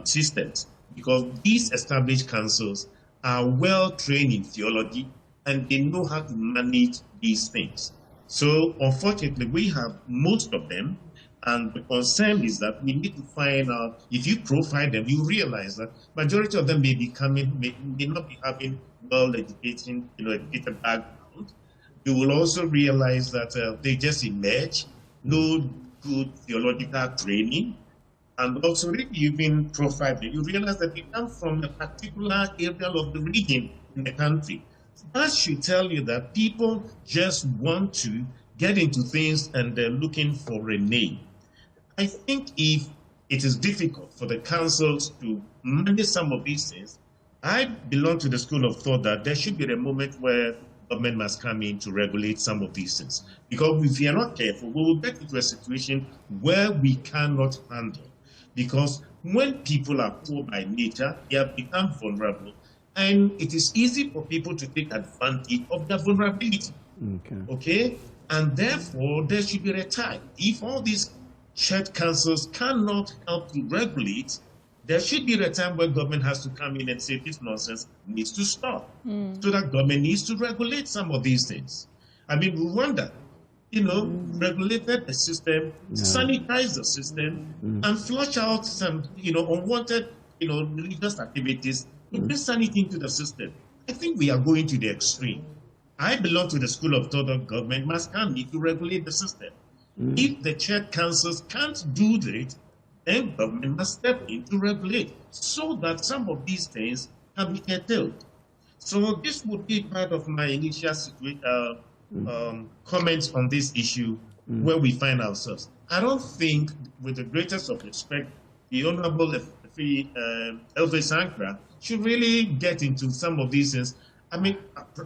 I: systems, because these established councils are well trained in theology and they know how to manage these things. So unfortunately, we have most of them, and the concern is that we need to find out, if you profile them, you realize that majority of them may not be having well-educated, educated background. You will also realize that they just emerge, no good theological training, and also if you even profile them, you realize that they come from a particular area of the region in the country. That should tell you that people just want to get into things and they're looking for a name. I think if it is difficult for the councils to manage some of these things, I belong to the school of thought that there should be a moment where government must come in to regulate some of these things. Because if we are not careful, we will get into a situation where we cannot handle. Because when people are poor by nature, they have become vulnerable. And it is easy for people to take advantage of their vulnerability. Okay? And therefore, there should be a time. If all these church councils cannot help to regulate, there should be a time where government has to come in and say this nonsense needs to stop. So that government needs to regulate some of these things. I mean, Rwanda, regulated the system, sanitize the system, and flush out some, unwanted, religious activities, and bring sanity into the system. I think we are going to the extreme. I belong to the school of thought that government must come in to regulate the system. If the church councils can't do that, then government must step in to regulate so that some of these things can be curtailed. So this would be part of my initial comments on this issue where we find ourselves. I don't think, with the greatest of respect, the Honorable Elvis Ankrah should really get into some of these things. I mean,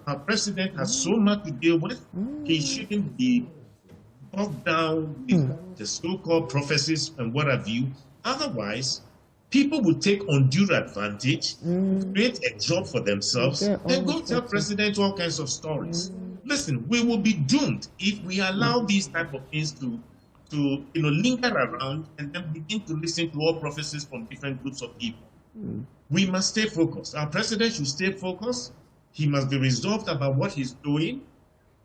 I: our president has so much to deal with. He shouldn't be bogged down with the so-called prophecies and what have you. Otherwise, people will take undue advantage, create a job for themselves, and go tell president all kinds of stories. Listen, we will be doomed if we allow these type of things to linger around and then begin to listen to all prophecies from different groups of people. We must stay focused. Our president should stay focused. He must be resolved about what he's doing.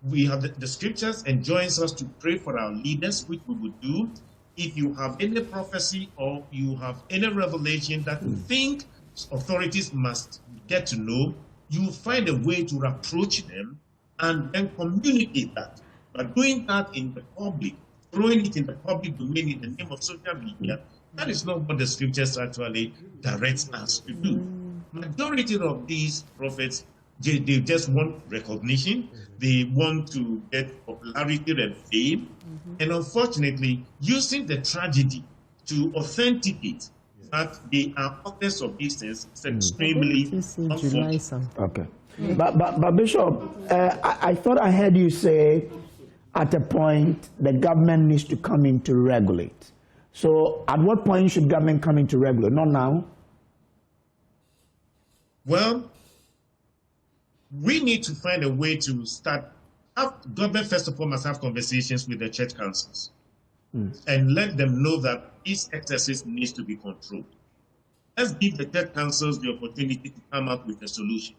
I: We have the scriptures enjoins us to pray for our leaders, which we will do. If you have any prophecy or you have any revelation that you think authorities must get to know, you find a way to approach them and then communicate that. But doing that in the public, throwing it in the public domain in the name of social media, that is not what the scriptures actually directs us to do. Majority of these prophets, they just want recognition. They want to get popularity and fame. And unfortunately, using the tragedy to authenticate that they are authors of these things is extremely unfortunate.
C: Okay. But Bishop, I thought I heard you say at a point the government needs to come in to regulate. So at what point should government come in to regulate? Not now?
I: Well, we need to find a way to start. Government, first of all, must have conversations with the church councils and let them know that these excesses needs to be controlled. Let's give the church councils the opportunity to come up with a solution.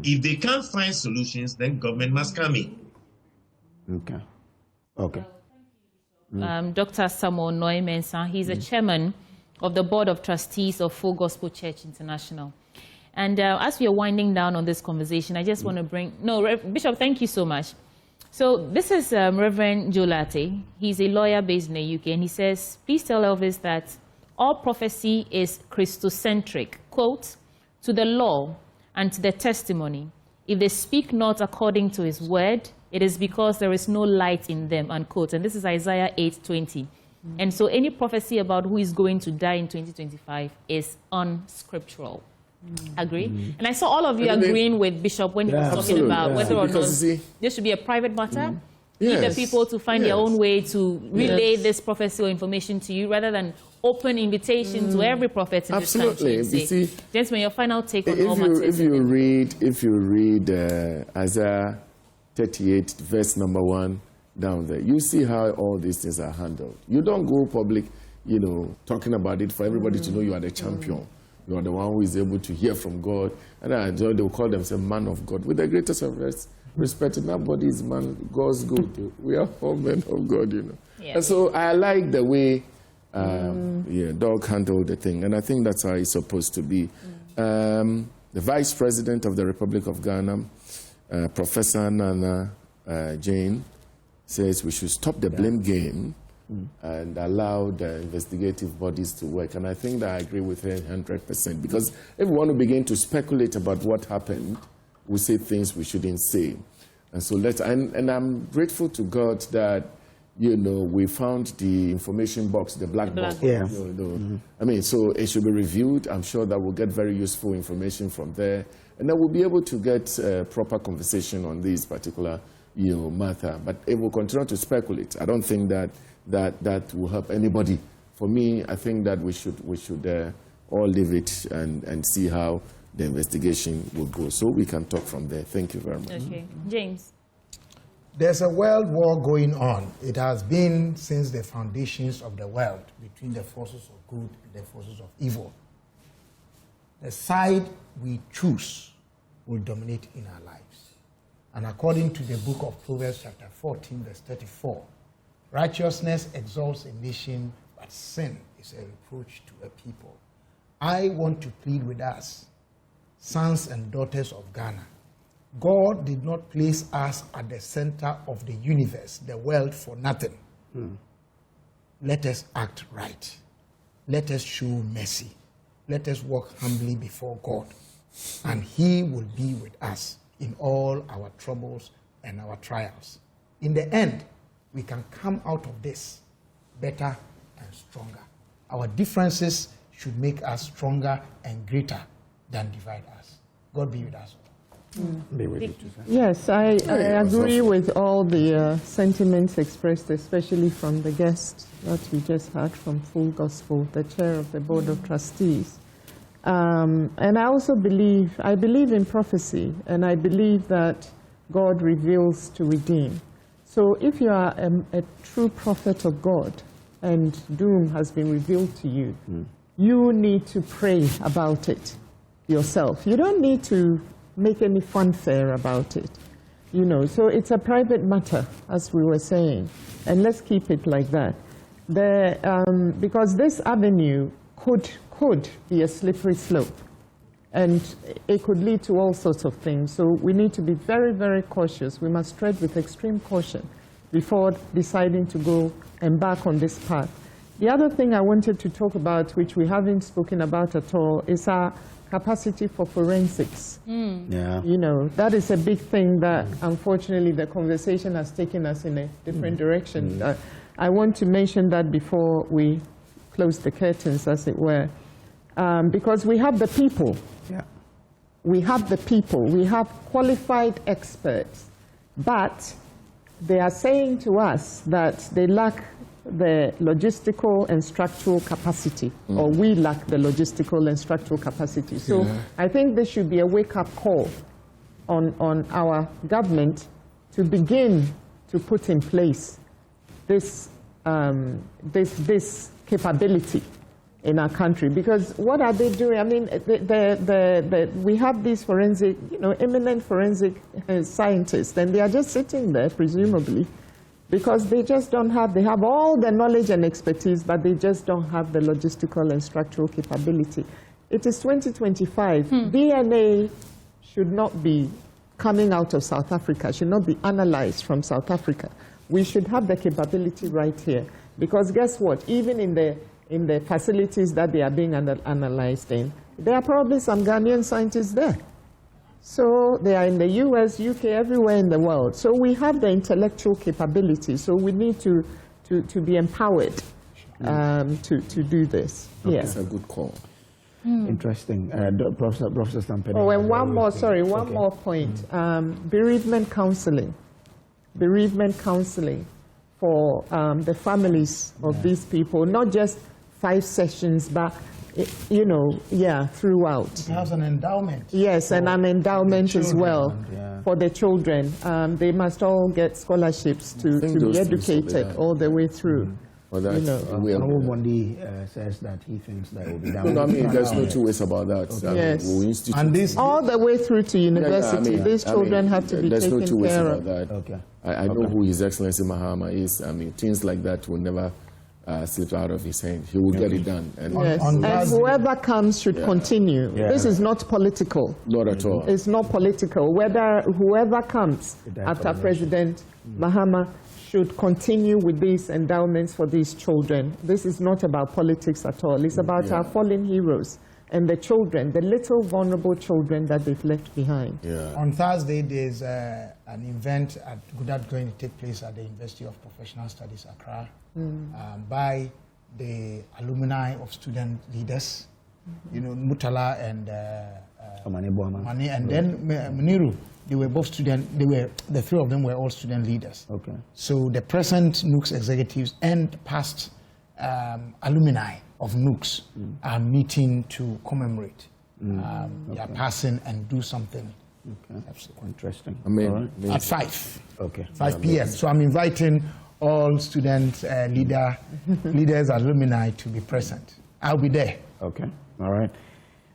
I: If they can't find solutions, then government must come in.
C: Okay. Okay.
A: Dr. Samuel Noy-Mensah, he's a chairman of the Board of Trustees of Full Gospel Church International. And as we are winding down on this conversation, I just want to bring... No, Bishop, thank you so much. So this is Reverend Joe Latte. He's a lawyer based in the UK, and he says, please tell Elvis that all prophecy is Christocentric, quote, to the law and to the testimony. If they speak not according to his word, it is because there is no light in them, unquote. And this is Isaiah 8:20. And so any prophecy about who is going to die in 2025 is unscriptural. Agree? And I saw all of you agreeing with Bishop when he was talking about whether or not this should be a private matter. Leave the people to find their own way to relay this prophecy or information to you rather than open invitation to every prophet in this country. You see, gentlemen, your final take on all matters.
F: If you read Isaiah 38, verse number 1 down there, you see how all these things are handled. You don't go public, talking about it for everybody to know you are the champion. You are the one who is able to hear from God. And they will call themselves man of God. With the greatest of respect, nobody is man, God's good. We are all men of God, Yeah. And so I like the way Doug handled the thing. And I think that's how it's supposed to be. The Vice President of the Republic of Ghana, Professor Nana Jane, says we should stop the blame game and allow the investigative bodies to work. And I think that I agree with her 100%. Because if we want to begin to speculate about what happened, we say things we shouldn't say. And so and I'm grateful to God that, we found the information box, the black box.
C: Yeah.
F: I mean, so it should be reviewed. I'm sure that we'll get very useful information from there. And then we'll be able to get proper conversation on this particular, matter. But if we continue to speculate, I don't think that will help anybody. For me, I think that we should all leave it and see how the investigation will go. So we can talk from there. Thank you very much.
A: Okay. James.
D: There's a world war going on. It has been since the foundations of the world between the forces of good and the forces of evil. The side we choose will dominate in our lives. And according to the book of Proverbs chapter 14, verse 34, righteousness exalts a nation, but sin is a reproach to a people. I want to plead with us, sons and daughters of Ghana. God did not place us at the center of the universe, the world, for nothing. Let us act right. Let us show mercy. Let us walk humbly before God. And He will be with us in all our troubles and our trials. In the end, we can come out of this better and stronger. Our differences should make us stronger and greater than divide us. God be with us.
C: Be with you too, sir.
B: Yes, I agree with all the sentiments expressed, especially from the guest that we just heard from Full Gospel, the chair of the Board of Trustees. And I also believe in prophecy, and I believe that God reveals to redeem. So if you are a true prophet of God and doom has been revealed to you, you need to pray about it yourself. You don't need to make any fanfare about it, you know. So it's a private matter, as we were saying, and let's keep it like that. Because this avenue could be a slippery slope, and it could lead to all sorts of things. So we need to be very, very cautious. We must tread with extreme caution before deciding to embark on this path. The other thing I wanted to talk about, which we haven't spoken about at all, is our capacity for forensics.
C: Yeah.
B: You know, that is a big thing that, unfortunately, the conversation has taken us in a different direction. I want to mention that before we close the curtains, as it were, because we have the people.
C: Yeah.
B: We have the people. We have qualified experts, but they are saying to us that they lack the logistical and structural capacity, or we lack the logistical and structural capacity. So I think there should be a wake-up call on our government to begin to put in place this capability in our country. Because what are they doing? I mean, we have these forensic, eminent forensic scientists, and they are just sitting there, presumably, because they just don't have, they have all the knowledge and expertise, but they just don't have the logistical and structural capability. It is 2025. DNA should not be coming out of South Africa, should not be analyzed from South Africa. We should have the capability right here. Because guess what? Even in the facilities that they are being analyzed in, there are probably some Ghanaian scientists there. So they are in the US, UK, everywhere in the world. So we have the intellectual capability. So we need to be empowered to do this.
F: Okay.
B: Yeah.
F: It's a good call.
C: Interesting. Professor Stampede.
B: Oh, and one more point. Bereavement counseling. Bereavement counseling for the families of these people, not just 5 sessions, but throughout.
D: It has an endowment.
B: Yes, and an endowment as well
C: yeah.
B: for the children. They must all get scholarships to be educated all the way through.
F: Well, that's,
C: Honorable Bondi says that he thinks that will be done.
F: No, I mean, there's no two ways about that.
C: Okay.
F: I mean,
B: Yes.
F: we'll institute
B: And this all the way through to university. These children have to be
F: there's
B: taken
F: no two ways
B: care
F: about
B: of.
F: that.
C: Okay.
F: I know who His Excellency Mahama is. I mean, things like that will never slip out of his hand. He will get it done. And
B: Yes, and whoever comes should continue.
C: Yeah.
B: This is not political.
F: Not at all.
B: It's not political. Whoever comes after President Mahama should continue with these endowments for these children. This is not about politics at all. It's about our fallen heroes and the children, the little vulnerable children that they've left behind.
F: Yeah.
D: On Thursday, there's an event that's going to take place at the University of Professional Studies, Accra, by the alumni of student leaders, Mutala and Mani, and then Muniru. They were both student. The 3 of them were all student leaders.
C: Okay.
D: So the present NUCS executives and past alumni of NUCS are meeting to commemorate their passing and do something.
C: Okay. Interesting.
F: I mean,
C: All right.
D: At 5.
C: Okay.
D: 5 p.m. So I'm inviting all student leaders, alumni to be present. I'll be there.
C: Okay. All right.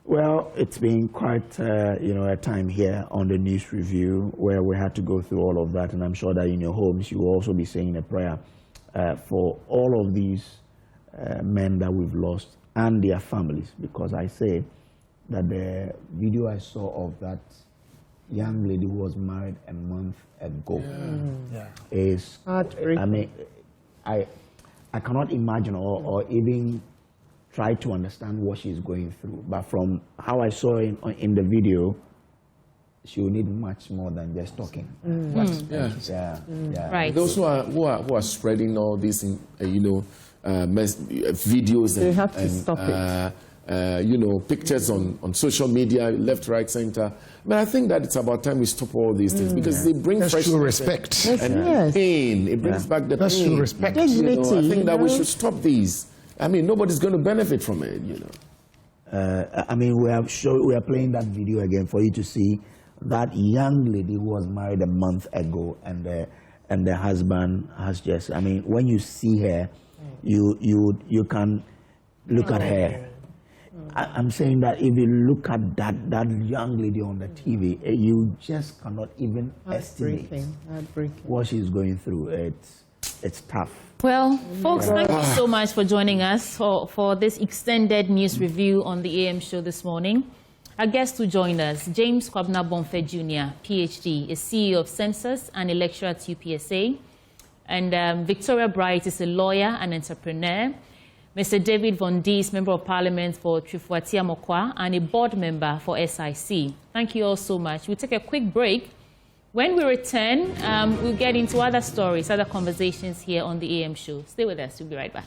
C: Well, it's been quite a time here on the news review where we had to go through all of that, and I'm sure that in your homes you will also be saying a prayer for all of these men that we've lost and their families, because I say that the video I saw of that young lady who was married a month ago is,
B: Heartbreaking.
C: I mean, I cannot imagine or even try to understand what she's going through. But from how I saw in the video, she will need much more than just talking.
A: Right.
F: Those who are spreading all these, videos
B: They have to stop it.
F: Pictures on social media, left, right, center. But I think that it's about time we stop all these things because they bring
D: That's
F: fresh
D: true respect.
F: and pain. It brings back the
D: That's
F: pain.
D: true respect.
F: I
B: Dignity,
F: think that we should stop these. I mean, nobody's going to benefit from it.
C: I mean, we are playing that video again for you to see that young lady who was married a month ago, and the husband has just. I mean, when you see her, you can look at her. I'm saying that if you look at that young lady on the TV, you just cannot even estimate what she's going through. It's tough.
A: Well, folks, thank you so much for joining us for this extended news review on the AM show this morning. Our guest who joined us, James Kwabena Bonfe Jr., PhD, is CEO of Census and a lecturer at UPSA. And Victoria Bright is a lawyer and entrepreneur. Mr. David Von Dies, Member of Parliament for Trifuatia Mokwa and a board member for SIC. Thank you all so much. We'll take a quick break. When we return, we'll get into other stories, other conversations here on the AM show. Stay with us. We'll be right back.